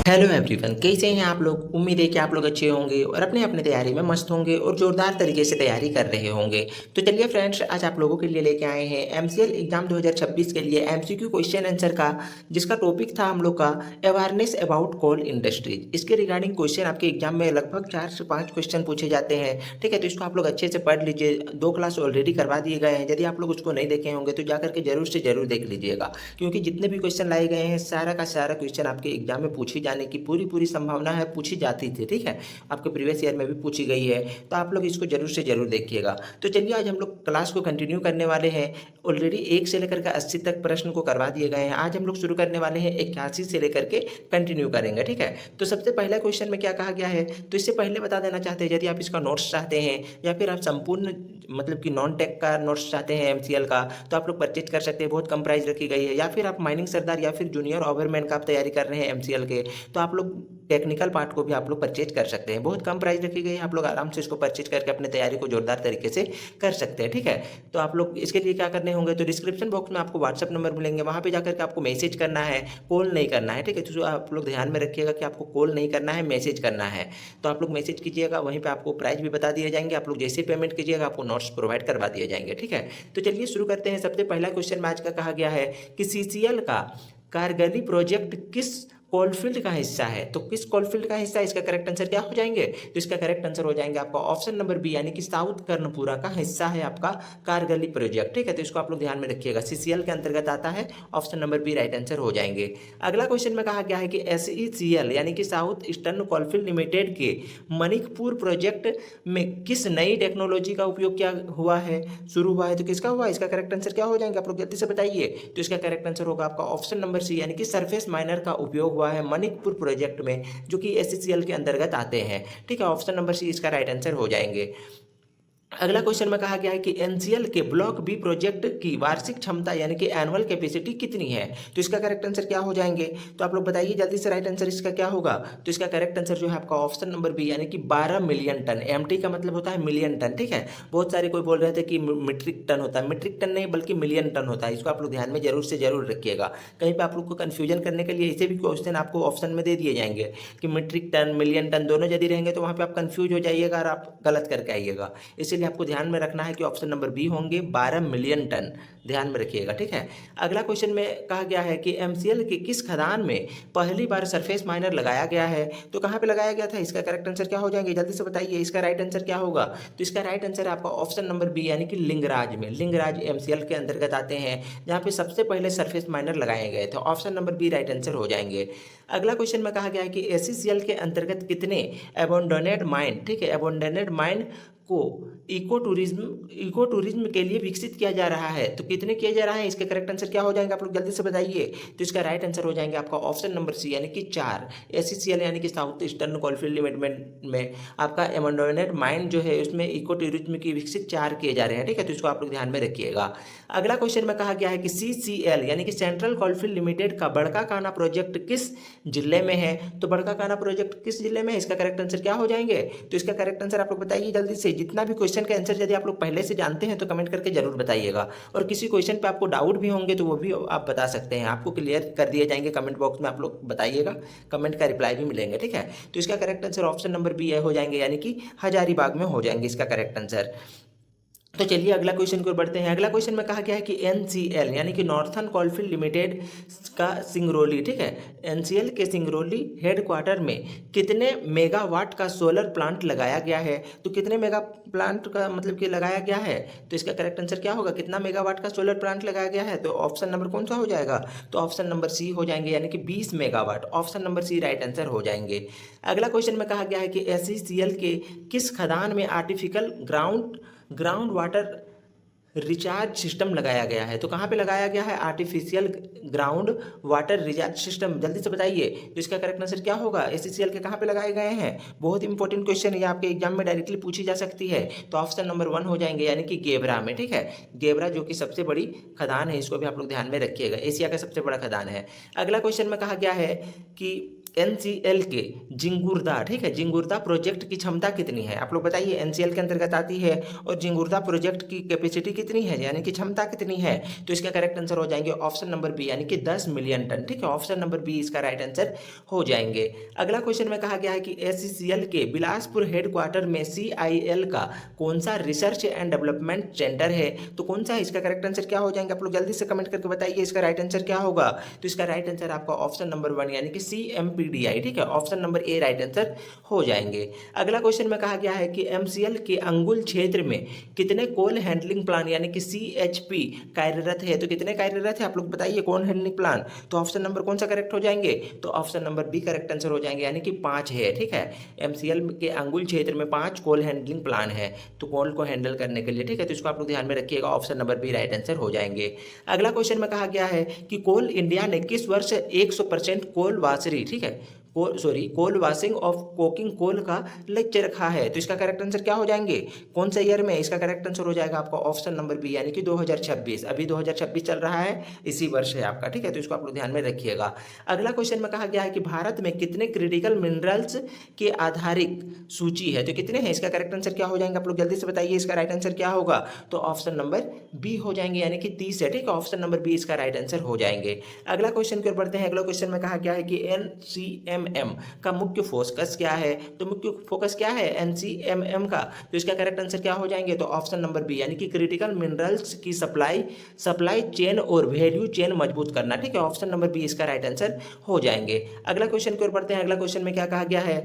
Hello everyone, कैसे हैं आप लोग। उम्मीद है कि आप लोग अच्छे होंगे और अपने अपने तैयारी में मस्त होंगे और जोरदार तरीके से तैयारी कर रहे होंगे। तो चलिए फ्रेंड्स, आज आप लोगों के लिए लेके आए हैं एमसीएल एग्जाम 2026 के लिए एमसीक्यू क्वेश्चन आंसर का, जिसका टॉपिक था हम लोग का अवेयरनेस अबाउट कोल इंडस्ट्रीज। इसके रिगार्डिंग क्वेश्चन आपके एग्जाम में लगभग 4 से 5 क्वेश्चन पूछे जाते हैं। ठीक है, तो इसको आप लोग अच्छे से पढ़ लीजिए। 2 क्लास ऑलरेडी करवा दिए गए हैं। यदि आप लोग उसको नहीं देखे होंगे तो जाकर के जरूर से जरूर देख लीजिएगा, क्योंकि जितने भी क्वेश्चन लाए गए हैं सारा का सारा क्वेश्चन आपके एग्जाम में पूछी जाने की पूरी पूरी संभावना है, पूछी जाती थी। ठीक है, आपके प्रीवियस ईयर में भी पूछी गई है, तो आप लोग इसको जरूर से जरूर देखिएगा। तो चलिए आज हम लोग क्लास को कंटिन्यू करने वाले हैं। ऑलरेडी 1 से लेकर के 80 तक प्रश्न को करवा दिए गए हैं। आज हम लोग शुरू करने वाले हैं 81 से लेकर के कंटिन्यू करेंगे। ठीक है, तो सबसे पहला क्वेश्चन में क्या कहा गया है, तो इससे पहले बता देना चाहते हैं, यदि आप इसका नोट्स चाहते हैं या फिर आप संपूर्ण मतलब कि नॉन टेक का नोट्स चाहते हैं एमसीएल का, तो आप लोग परचेज कर सकते हैं। बहुत कम प्राइस रखी गई है। या फिर आप माइनिंग सरदार या फिर जूनियर ओवरमैन का आप तैयारी कर रहे हैं एमसीएल के, तो आप लोग टेक्निकल पार्ट को भी आप लोग परचेज कर सकते हैं। बहुत कम प्राइस रखी गई है, आप लोग आराम से इसको परचेज करके अपने तैयारी को जोरदार तरीके से कर सकते हैं। ठीक है, तो आप लोग इसके लिए क्या करने होंगे, तो डिस्क्रिप्शन बॉक्स में आपको व्हाट्सअप नंबर मिलेंगे, वहाँ पे जाकर के आपको मैसेज करना है, कॉल नहीं करना है। ठीक है, तो आप लोग ध्यान में रखिएगा कि आपको कॉल नहीं करना है, मैसेज करना है। तो आप लोग मैसेज कीजिएगा, वहीं पर आपको प्राइस भी बता दिए जाएंगे। आप लोग जैसे पेमेंट कीजिएगा आपको नोट्स प्रोवाइड करवा दिए जाएंगे। ठीक है, तो चलिए शुरू करते हैं। सबसे पहला क्वेश्चन में आज का कहा गया है कि सीसीएल का कारगली प्रोजेक्ट किस कोलफील्ड का हिस्सा है। तो किस कोलफील्ड का हिस्सा है, इसका करेक्ट आंसर क्या हो जाएंगे, तो इसका करेक्ट आंसर हो जाएंगे आपका ऑप्शन नंबर बी, यानी कि साउथ कर्णपुरा का हिस्सा है आपका कारगली प्रोजेक्ट। ठीक है, तो इसको आप लोग ध्यान में रखिएगा, सीसीएल के अंतर्गत आता है। Option number B right answer हो जाएंगे। अगला क्वेश्चन में कहा गया है कि एसईसीएल यानी कि साउथ ईस्टर्न कोलफील्ड लिमिटेड के मणिकपुर प्रोजेक्ट में किस नई टेक्नोलॉजी का उपयोग किया हुआ है, शुरू हुआ है, तो किसका हुआ है, इसका करेक्ट आंसर क्या हो जाएंगे, आप लोग जल्दी से बताइए। तो इसका करेक्ट आंसर होगा आपका ऑप्शन नंबर सी, यानी कि सरफेस माइनर का उपयोग हुआ है मणिकपुर प्रोजेक्ट में, जो कि एससीएल के अंतर्गत आते हैं। ठीक है, ऑप्शन नंबर सी इसका राइट आंसर हो जाएंगे। अगला क्वेश्चन में कहा गया है कि एनसीएल के ब्लॉक बी प्रोजेक्ट की वार्षिक क्षमता यानी कि एनुअल कैपेसिटी कितनी है, तो इसका करेक्ट आंसर क्या हो जाएंगे, तो आप लोग बताइए जल्दी से। राइट आंसर इसका क्या होगा, तो इसका करेक्ट आंसर जो है आपका ऑप्शन नंबर बी, यानी कि 12 मिलियन टन। एमटी का मतलब होता है मिलियन टन। ठीक है, बहुत सारे कोई बोल रहे थे कि मीट्रिक टन होता है, मीट्रिक टन नहीं बल्कि मिलियन टन होता है। इसको आप लोग ध्यान में जरूर से जरूर रखिएगा। कहीं पर आप लोग को कन्फ्यूजन करने के लिए ऐसे भी क्वेश्चन आपको ऑप्शन में दे दिए जाएंगे कि मीट्रिक टन मिलियन टन दोनों यदि रहेंगे, तो वहाँ पर आप कन्फ्यूज हो जाइएगा और आप गलत करके आइएगा। इसीलिए आपको ध्यान में रखना है कि ऑप्शन नंबर बी होंगे 12 मिलियन टन, ध्यान में रखिएगा। ठीक है, अगला क्वेश्चन में कहा गया है कि एमसीएल के किस खदान में पहली बार सरफेस माइनर लगाया गया है, तो कहां पे लगाया गया था, इसका करेक्ट आंसर क्या हो जाएंगे, जल्दी से बताइए। इसका राइट आंसर क्या होगा, तो इसका राइट आंसर आपका ऑप्शन नंबर बी, यानी कि लिंगराज में। लिंगराज एमसीएल के अंतर्गत आते हैं, जहां पे सबसे पहले सरफेस माइनर लगाए गए थे। Option number B right answer हो जाएंगे। अगला क्वेश्चन में कहा गया है कि एससीएल के अंतर्गत कितने एबोंडोनेड माइन, ठीक है, एबोंडोनेड माइन को इको टूरिज्म के लिए विकसित किया जा रहा है, तो कितने किया जा रहा है, इसका करेक्ट आंसर क्या हो जाएगा, आप लोग जल्दी से बताइए। तो इसका राइट आंसर हो जाएंगे आपका ऑप्शन नंबर सी, यानी कि 4। एससीएल यानी कि साउथ ईस्टर्न कोलफील्ड लिमिटेड में आपका एमोंडोनेट माइन जो है उसमें इको टूरिज्म की विकसित 4 किए जा रहे हैं। ठीक है, तो इसको आप लोग ध्यान में रखिएगा। अगला क्वेश्चन में कहा गया है कि सीसीएल यानी कि सेंट्रल कोलफील्ड लिमिटेड का बड़का काना प्रोजेक्ट किस जिले में है, तो बड़का काना प्रोजेक्ट किस जिले में है, इसका करेक्ट आंसर क्या हो जाएंगे, तो इसका करेक्ट आंसर आप लोग बताइए जल्दी से। जितना भी क्वेश्चन का आंसर यदि आप लोग पहले से जानते हैं तो कमेंट करके जरूर बताइएगा, और किसी क्वेश्चन पे आपको डाउट भी होंगे तो वो भी आप बता सकते हैं, आपको क्लियर कर दिए जाएंगे कमेंट बॉक्स में। आप लोग बताइएगा, कमेंट का रिप्लाई भी मिलेंगे। ठीक है, तो इसका correct answer option number B हो जाएंगे, यानी कि हजारीबाग में हो जाएंगे इसका करेक्ट आंसर। तो चलिए अगला क्वेश्चन की ओर बढ़ते हैं। अगला क्वेश्चन में कहा गया है कि एनसीएल यानी कि नॉर्थन कोलफील्ड लिमिटेड का सिंगरौली, ठीक है, एनसीएल के सिंगरौली हेडक्वार्टर में कितने मेगावाट का सोलर प्लांट लगाया गया है, तो कितने मेगा प्लांट का मतलब कि लगाया गया है, तो इसका करेक्ट आंसर क्या होगा, कितना मेगावाट का सोलर प्लांट लगाया गया है, तो ऑप्शन नंबर कौन सा हो जाएगा, तो ऑप्शन नंबर सी हो जाएंगे, यानी कि 20 megawatt. Option number C right answer हो जाएंगे। अगला क्वेश्चन में कहा गया है कि एसईसीएल के किस खदान में artificial ground water recharge system लगाया गया है, तो कहाँ पे लगाया गया है, artificial ground water recharge system, जल्दी से बताइए। तो इसका करेक्ट आंसर क्या होगा, एससीएल के कहाँ पे लगाए गए हैं, बहुत इंपॉर्टेंट क्वेश्चन है, आपके एग्जाम में डायरेक्टली पूछी जा सकती है। तो ऑप्शन नंबर 1 हो जाएंगे, यानी कि गेवरा में। ठीक है, गेवरा जो कि सबसे बड़ी खदान है, इसको भी आप लोग ध्यान में रखिएगा, एशिया का सबसे बड़ा खदान है। अगला क्वेश्चन में कहा गया है कि एनसीएल के जिंगुर्दा, ठीक है, जिंगुर्दा प्रोजेक्ट की क्षमता कितनी है? आप लोग बताइए, एनसीएल के अंतर्गत आती है और जिंगुर्दा प्रोजेक्ट की कैपेसिटी कितनी है, यानी कि क्षमता कितनी है? तो इसका करेक्ट आंसर हो जाएंगे ऑप्शन नंबर बी, यानी कि 10 मिलियन टन, ठीक है, ऑप्शन नंबर बी इसका राइट आंसर हो जाएंगे। अगला क्वेश्चन में कहा गया है कि एससीसीएल के बिलासपुर हेडक्वार्टर में सीआईएल का कौन सा रिसर्च एंड डेवलपमेंट सेंटर है? तो कौन सा है? इसका करेक्ट आंसर क्या हो जाएंगे? आप लोग जल्दी से कमेंट करके बताइए इसका राइट आंसर क्या होगा। तो इसका राइट आंसर आपका ऑप्शन नंबर 1 यानी कि CMPDI, ठीक है, option number A right answer हो जाएंगे। अगला क्वेश्चन में कहा गया है कि MCL के अंगुल क्षेत्र में कितने कोल हैंडलिंग प्लान यानी कि CHP कार्यरत है? तो कितने कार्यरत है आप लोग बताइए कोल हैंडलिंग प्लान? तो ऑप्शन नंबर कौन सा करेक्ट हो जाएंगे? तो option number B correct answer हो जाएंगे, यानी कि 5 है, ठीक है। MCL के अंगुल क्षेत्र में 5 कोल हैंडलिंग प्लान है, तो कोल को हैंडल करने के लिए, ठीक है, तो इसको आप लोग ध्यान में रखिएगा, option number B right answer हो जाएंगे। अगला क्वेश्चन में कहा गया है कि कोल इंडिया ने किस वर्ष 100% कोल वाशरी, ठीक है, कोल वाशिंग ऑफ कोकिंग कोल का लक्ष्य रखा है? तो इसका करेक्ट आंसर क्या हो जाएंगे? कौन सा ईयर में? इसका करेक्ट आंसर हो जाएगा आपका ऑप्शन नंबर बी, यानी कि 2026। अभी 2026 चल रहा है, इसी वर्ष है आपका, ठीक है, तो इसको आप लोग ध्यान में रखिएगा। अगला क्वेश्चन में कहा गया है कि भारत में कितने क्रिटिकल मिनरल्स के आधारित सूची है? तो कितने हैं? इसका करेक्ट आंसर क्या हो जाएंगे? आप लोग जल्दी से बताइए इसका राइट आंसर क्या होगा। तो ऑप्शन नंबर बी हो जाएंगे, यानी कि 30 है, ठीक है, ऑप्शन नंबर बी इसका राइट आंसर हो जाएंगे। अगला क्वेश्चन की ओर बढ़ते हैं। अगला क्वेश्चन में कहा गया है कि NCMM का मुख्य फोकस क्या है? तो मुख्य फोकस क्या है NCMM का? तो इसका करेक्ट आंसर क्या हो जाएंगे? तो ऑप्शन नंबर बी, यानी कि क्रिटिकल मिनरल्स की सप्लाई चेन और वैल्यू चेन मजबूत करना, ठीक है, ऑप्शन नंबर बी इसका राइट आंसर हो जाएंगे। अगला क्वेश्चन की ओर बढ़ते हैं। अगला क्वेश्चन में क्या कहा गया है?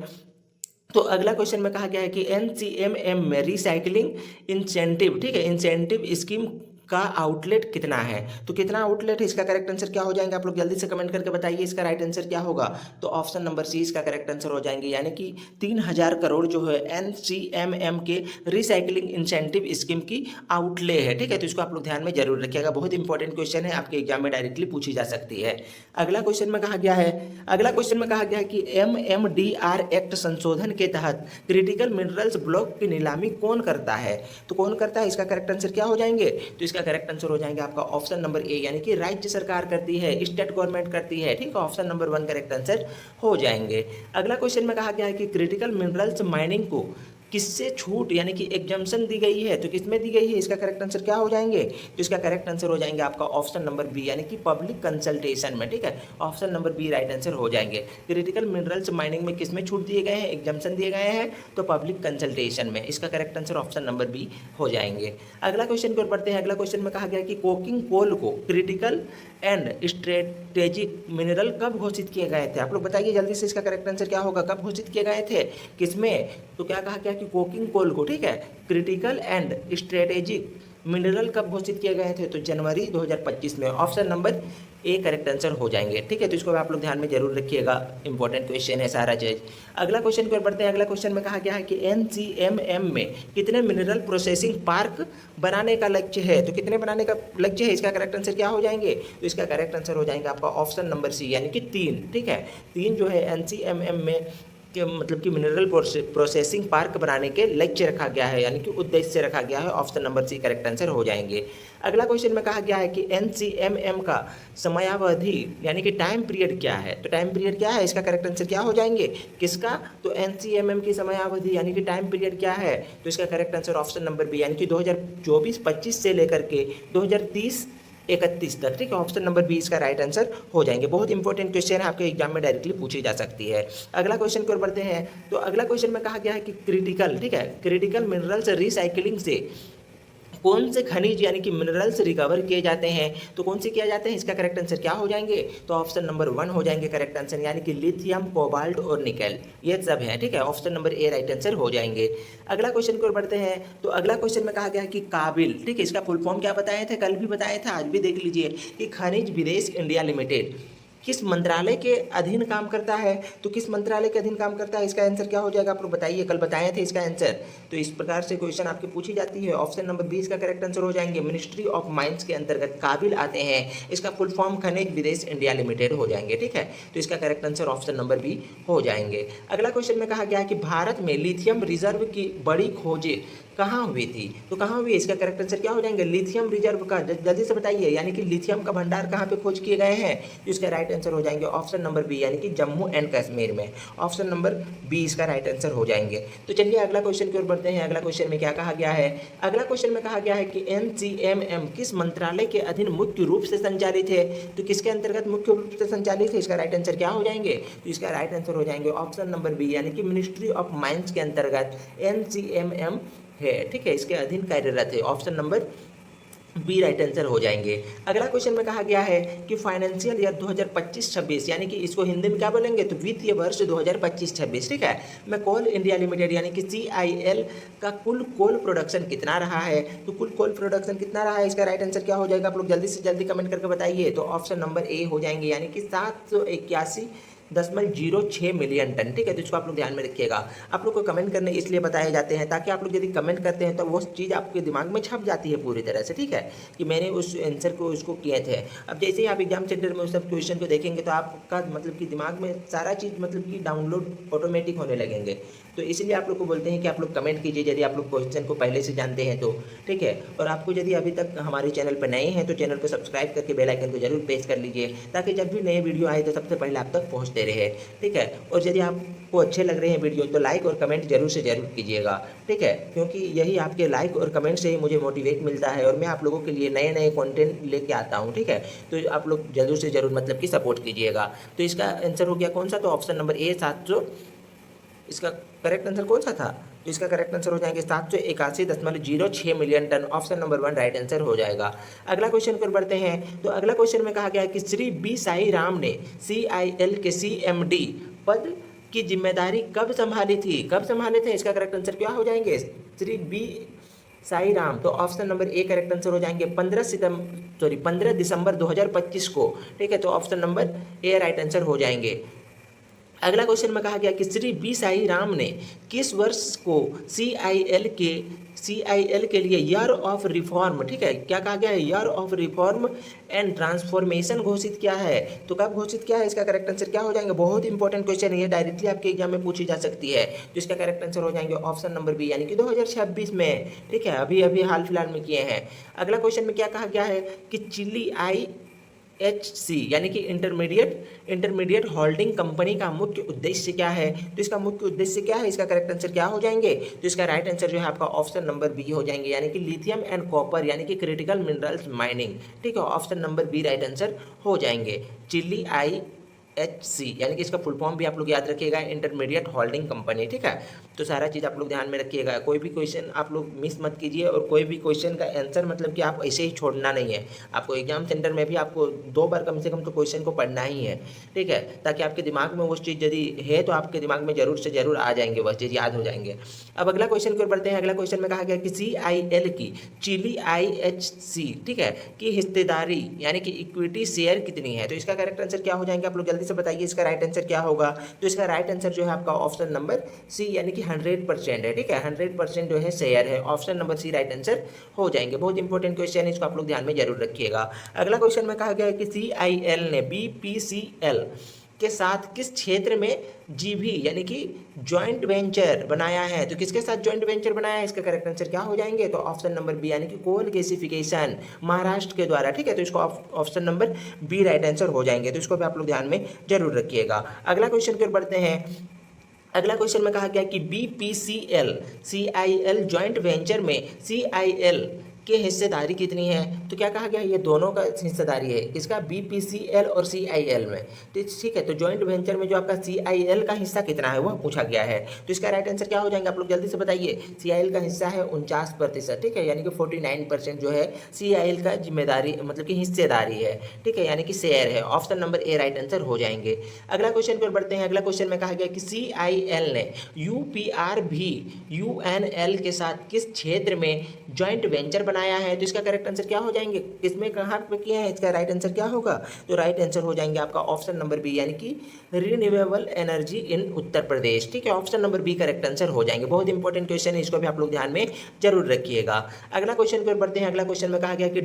तो अगला क्वेश्चन में कहा गया है कि NCMM में रिसाइकलिंग इंसेंटिव, ठीक है, इंसेंटिव स्कीम का आउटलेट कितना है? तो कितना आउटलेट है? इसका करेक्ट आंसर क्या हो जाएंगे? आप लोग जल्दी से कमेंट करके बताइए इसका राइट आंसर क्या होगा। तो ऑप्शन नंबर सी इसका करेक्ट आंसर हो जाएंगे, यानी कि 3000 करोड़ जो है NCMM के रिसाइकलिंग इंसेंटिव स्कीम की आउटले है, ठीक है, तो इसको आप लोग ध्यान में जरूर रखिएगा, बहुत इंपॉर्टेंट क्वेश्चन है, आपके एग्जाम में डायरेक्टली पूछी जा सकती है। अगला क्वेश्चन में कहा गया है कि MMDR एक्ट संशोधन के तहत क्रिटिकल मिनरल्स ब्लॉक की नीलामी कौन करता है? तो कौन करता है? इसका करेक्ट आंसर क्या हो जाएंगे? तो इसका करेक्ट आंसर हो जाएंगे आपका ऑप्शन नंबर ए, यानी कि राज्य सरकार करती है, स्टेट गवर्नमेंट करती है, ठीक है, ऑप्शन नंबर 1 करेक्ट आंसर हो जाएंगे। अगला क्वेश्चन में कहा गया है कि क्रिटिकल मिनरल्स माइनिंग को किससे छूट यानी कि एग्जम्पशन दी गई है? तो किसमें दी गई है? इसका करेक्ट आंसर क्या हो जाएंगे? तो इसका करेक्ट आंसर हो जाएंगे आपका ऑप्शन नंबर बी, यानी कि पब्लिक कंसल्टेशन में, ठीक है, option number B right answer हो जाएंगे। क्रिटिकल मिनरल्स माइनिंग में किसमें छूट दिए गए हैं? एग्जम्पशन दिए गए हैं, तो पब्लिक कंसल्टेशन में, इसका correct answer option number B हो जाएंगे। अगला क्वेश्चन की ओर बढ़ते हैं। अगला क्वेश्चन में कहा गया कि कोकिंग कोल को क्रिटिकल एंड स्ट्रेटेजिक मिनरल कब घोषित किए गए थे? आप लोग बताइए जल्दी से, इसका करेक्ट आंसर क्या होगा? कब घोषित किए गए थे, किसमें? तो क्या कहा गया कि कोकिंग कोल को, ठीक है, क्रिटिकल एंड स्ट्रेटेजिक मिनरल कब घोषित किए गए थे? तो जनवरी 2025 में, option number A correct answer हो जाएंगे, ठीक है, तो इसको आप लोग ध्यान में जरूर रखिएगा, इंपॉर्टेंट क्वेश्चन है सारा चीज। अगला क्वेश्चन की ओर बढ़ते हैं। अगला क्वेश्चन में कहा गया है कि NCMM में कितने मिनरल प्रोसेसिंग पार्क बनाने का लक्ष्य है? तो कितने बनाने का लक्ष्य है? इसका करेक्ट आंसर क्या हो जाएंगे? तो इसका करेक्ट आंसर हो जाएंगे आपका ऑप्शन नंबर सी, यानी कि 3, ठीक है, 3 जो है NCMM में कि मतलब कि मिनरल प्रोसेसिंग पार्क बनाने के लक्ष्य रखा गया है, यानी कि उद्देश्य रखा गया है, option number C correct answer हो जाएंगे। अगला क्वेश्चन में कहा गया है कि NCMM का समयावधि यानी कि टाइम पीरियड क्या है? तो टाइम पीरियड क्या है? इसका करेक्ट आंसर क्या हो जाएंगे? किसका? तो NCMM की समयावधि यानी कि टाइम पीरियड क्या है? तो इसका correct answer option number B, यानी कि 2024-25 से लेकर के 2030-31 तक, ठीक है, ऑप्शन नंबर बी इसका राइट आंसर हो जाएंगे। बहुत इंपॉर्टेंट क्वेश्चन है, आपके एग्जाम में डायरेक्टली पूछी जा सकती है। अगला क्वेश्चन की ओर बढ़ते हैं। तो अगला क्वेश्चन में कहा गया है कि क्रिटिकल, ठीक है, क्रिटिकल मिनरल्स रिसाइकलिंग से कौन से खनिज यानी कि मिनरल्स रिकवर किए जाते हैं? तो कौन से किए जाते हैं? इसका करेक्ट आंसर क्या हो जाएंगे? तो ऑप्शन नंबर 1 हो जाएंगे करेक्ट आंसर, यानी कि लिथियम, कोबाल्ट और निकेल, ये सब है, ठीक है, option number A right answer हो जाएंगे। अगला क्वेश्चन की ओर बढ़ते हैं। तो अगला क्वेश्चन में कहा गया है कि काबिल, ठीक है, इसका फुल फॉर्म क्या बताए थे? कल भी बताए थे, आज भी देख लीजिए कि खनिज विदेश इंडिया लिमिटेड किस मंत्रालय के अधीन काम करता है? तो किस मंत्रालय के अधीन काम करता है? इसका आंसर क्या हो जाएगा? आप लोग बताइए, कल बताए थे इसका आंसर। तो इस प्रकार से क्वेश्चन आपकी पूछी जाती है, ऑप्शन नंबर बी इसका करेक्ट आंसर हो जाएंगे। मिनिस्ट्री ऑफ माइंस के अंतर्गत काबिल आते हैं, इसका फुल फॉर्म खनिज विदेश इंडिया लिमिटेड हो जाएंगे, ठीक है, तो इसका correct answer option number B हो जाएंगे। अगला क्वेश्चन में कहा गया है कि भारत में लिथियम रिजर्व की बड़ी खोजें कहाँ हुई थी? तो कहाँ हुई? इसका करेक्ट आंसर क्या हो जाएंगे? लिथियम रिजर्व का, जल्दी से बताइए, यानी कि लिथियम का भंडार कहाँ पे खोज किए गए हैं? तो इसका राइट आंसर हो जाएंगे ऑप्शन नंबर बी, यानी कि जम्मू एंड कश्मीर में। ऑप्शन नंबर बी इसका राइट आंसर हो जाएंगे। तो चलिए अगला क्वेश्चन की ओर बढ़ते हैं। अगला क्वेश्चन में क्या कहा गया है? अगला क्वेश्चन में कहा गया है कि एनसीएमएम किस मंत्रालय के अधीन मुख्य रूप से संचालित है? तो किसके अंतर्गत मुख्य रूप से संचालित है? इसका राइट आंसर क्या हो जाएंगे? तो इसका राइट आंसर हो जाएंगे ऑप्शन नंबर बी, यानी कि मिनिस्ट्री ऑफ माइंस के अंतर्गत एनसीएमएम है। ठीक है, इसके अधीन कार्यरत है। Option number B right answer हो जाएंगे। अगला क्वेश्चन में कहा गया है कि फाइनेंशियल ईयर 2025-26, यानी कि इसको हिंदी में क्या बोलेंगे? तो वित्तीय वर्ष 2025-26। ठीक है, मैं कोल इंडिया लिमिटेड यानी कि CIL का कुल कोल प्रोडक्शन कितना रहा है? तो कुल कोल प्रोडक्शन कितना रहा है? इसका राइट आंसर क्या हो जाएगा? आप लोग जल्दी से जल्दी कमेंट करके बताइए। तो ऑप्शन नंबर ए हो जाएंगे, यानी कि 781.06 मिलियन टन। ठीक है, तो इसको आप लोग ध्यान में रखिएगा। आप लोग को कमेंट करने इसलिए बताए जाते हैं ताकि आप लोग यदि कमेंट करते हैं तो वो चीज़ आपके दिमाग में छप जाती है पूरी तरह से। ठीक है, कि मैंने उस आंसर को उसको किए थे। अब जैसे ही आप एग्जाम सेंटर में उस सब क्वेश्चन को देखेंगे तो आपका मतलब कि दिमाग में सारा चीज़ मतलब कि डाउनलोड ऑटोमेटिक होने लगेंगे। तो इसलिए आप लोग को बोलते हैं कि आप लोग कमेंट कीजिए यदि आप लोग क्वेश्चन को पहले से जानते हैं तो। ठीक है, और आपको यदि अभी तक हमारे चैनल पर नए हैं तो चैनल को सब्सक्राइब करके बेल आइकन को जरूर प्रेस कर लीजिए ताकि जब भी नए वीडियो आए तो सबसे पहले आप तक पहुँचते रहे। ठीक है, और यदि आपको अच्छे लग रहे हैं वीडियो तो लाइक और कमेंट जरूर से जरूर कीजिएगा। ठीक है, क्योंकि यही आपके लाइक और कमेंट से ही मुझे मोटिवेट मिलता है और मैं आप लोगों के लिए नए नए कंटेंट लेके आता हूँ। ठीक है, तो आप लोग जरूर से जरूर मतलब कि सपोर्ट कीजिएगा। तो इसका आंसर हो गया कौन सा? तो ऑप्शन नंबर ए 700, इसका करेक्ट आंसर कौन सा था? तो इसका करेक्ट आंसर हो जाएंगे 781.06 million ton. Option number 1 right answer हो जाएगा। अगला क्वेश्चन पर बढ़ते हैं। तो अगला क्वेश्चन में कहा गया है कि श्री बी साई राम ने CIL के CMD पद की जिम्मेदारी कब संभाली थी? कब संभाले थे? इसका करेक्ट आंसर क्या हो जाएंगे? श्री बी साई राम। तो option number A correct answer हो जाएंगे 15 दिसंबर 2025 को। ठीक है, तो option number A right answer हो जाएंगे। अगला क्वेश्चन में कहा गया कि श्री बी साई राम ने किस वर्ष को CIL के लिए ईयर ऑफ रिफॉर्म, ठीक है, क्या कहा गया है? Year of reform and transformation घोषित किया है। तो कब घोषित किया है? इसका करेक्ट आंसर क्या हो जाएंगे? बहुत इंपॉर्टेंट क्वेश्चन है ये, डायरेक्टली आपके एग्जाम में पूछी जा सकती है। तो इसका करेक्ट आंसर हो जाएंगे ऑप्शन नंबर बी, यानी कि 2026 में। ठीक है, अभी अभी हाल फिलहाल में किए हैं। अगला क्वेश्चन में क्या कहा गया है कि चिली IHC यानी कि इंटरमीडिएट होल्डिंग कंपनी का मुख्य उद्देश्य क्या है? तो इसका मुख्य उद्देश्य क्या है? इसका करेक्ट आंसर क्या हो जाएंगे? तो इसका राइट आंसर जो है आपका ऑप्शन नंबर बी हो जाएंगे, यानी कि लिथियम एंड कॉपर यानी कि क्रिटिकल मिनरल्स माइनिंग। ठीक है, option number B right answer हो जाएंगे। चिली IHC यानी कि इसका फुल फॉर्म भी आप लोग याद रखिएगा, इंटरमीडिएट होल्डिंग कंपनी। ठीक है, तो सारा चीज़ आप लोग ध्यान में रखिएगा। कोई भी क्वेश्चन आप लोग मिस मत कीजिए और कोई भी क्वेश्चन का आंसर मतलब कि आप ऐसे ही छोड़ना नहीं है। आपको एग्जाम सेंटर में भी आपको 2 बार कम से कम तो क्वेश्चन को पढ़ना ही है। ठीक है, ताकि आपके दिमाग में वो चीज़ यदि है तो आपके दिमाग में जरूर से जरूर आ जाएंगे, वह चीज़ याद हो जाएंगे। अब अगला क्वेश्चन की ओर बढ़ते हैं। अगला क्वेश्चन में कहा गया कि CIL की चिली IHC, ठीक है, की हिस्सेदारी यानी कि इक्विटी शेयर कितनी है? तो इसका करेक्ट आंसर क्या हो जाएंगे? आप लोग जल्दी से बताइए इसका राइट आंसर क्या होगा? तो इसका राइट आंसर जो है आपका ऑप्शन नंबर सी यानी कि 100% है। ठीक है, 100% जो है शेयर है। Option number C right answer हो जाएंगे। बहुत इंपॉर्टेंट क्वेश्चन है, इसको आप लोग ध्यान में जरूर रखिएगा। अगला क्वेश्चन में कहा गया है कि CIL ने BPCL के साथ किस क्षेत्र में जीभी यानी कि जॉइंट वेंचर बनाया है? तो किसके साथ जॉइंट वेंचर बनाया है? इसका करेक्ट आंसर क्या हो जाएंगे? तो ऑप्शन नंबर बी यानी कि कोल गैसिफिकेशन महाराष्ट्र के द्वारा। ठीक है, तो इसको option number B right answer हो जाएंगे। तो इसको भी आप लोग ध्यान में जरूर रखिएगा। अगला क्वेश्चन की ओर बढ़ते हैं। अगला क्वेश्चन में कहा गया कि BPCL CIL जॉइंट वेंचर में CIL की हिस्सेदारी कितनी है? तो क्या कहा गया? ये दोनों का हिस्सेदारी है, इसका BPCL और CIL में। तो ठीक है, तो जॉइंट वेंचर में जो आपका CIL का हिस्सा कितना है वह पूछा गया है। तो इसका राइट आंसर क्या हो जाएंगे? आप लोग जल्दी से बताइए। CIL का हिस्सा है 49%। ठीक है, यानी कि 49% जो है CIL का जिम्मेदारी मतलब कि हिस्सेदारी है। ठीक है, यानी कि शेयर है। Option number A right answer हो जाएंगे। अगला क्वेश्चन पर बढ़ते हैं। अगला क्वेश्चन में कहा गया कि CIL ने UPRV के साथ किस क्षेत्र में जॉइंट वेंचर बनाया है? तो इसका करेक्ट आंसर क्या हो जाएंगे? किसमें कहाँ पे किया है? इसका राइट आंसर क्या होगा? तो राइट आंसर हो जाएंगे आपका ऑप्शन नंबर बी यानी कि रिन्यूएबल एनर्जी इन उत्तर प्रदेश। ठीक है, option number B correct answer हो जाएंगे। बहुत इंपॉर्टेंट क्वेश्चन है, इसको भी आप लोग ध्यान में जरूर रखिएगा। अगला क्वेश्चन पर बढ़ते हैं। अगला क्वेश्चन में कहा गया कि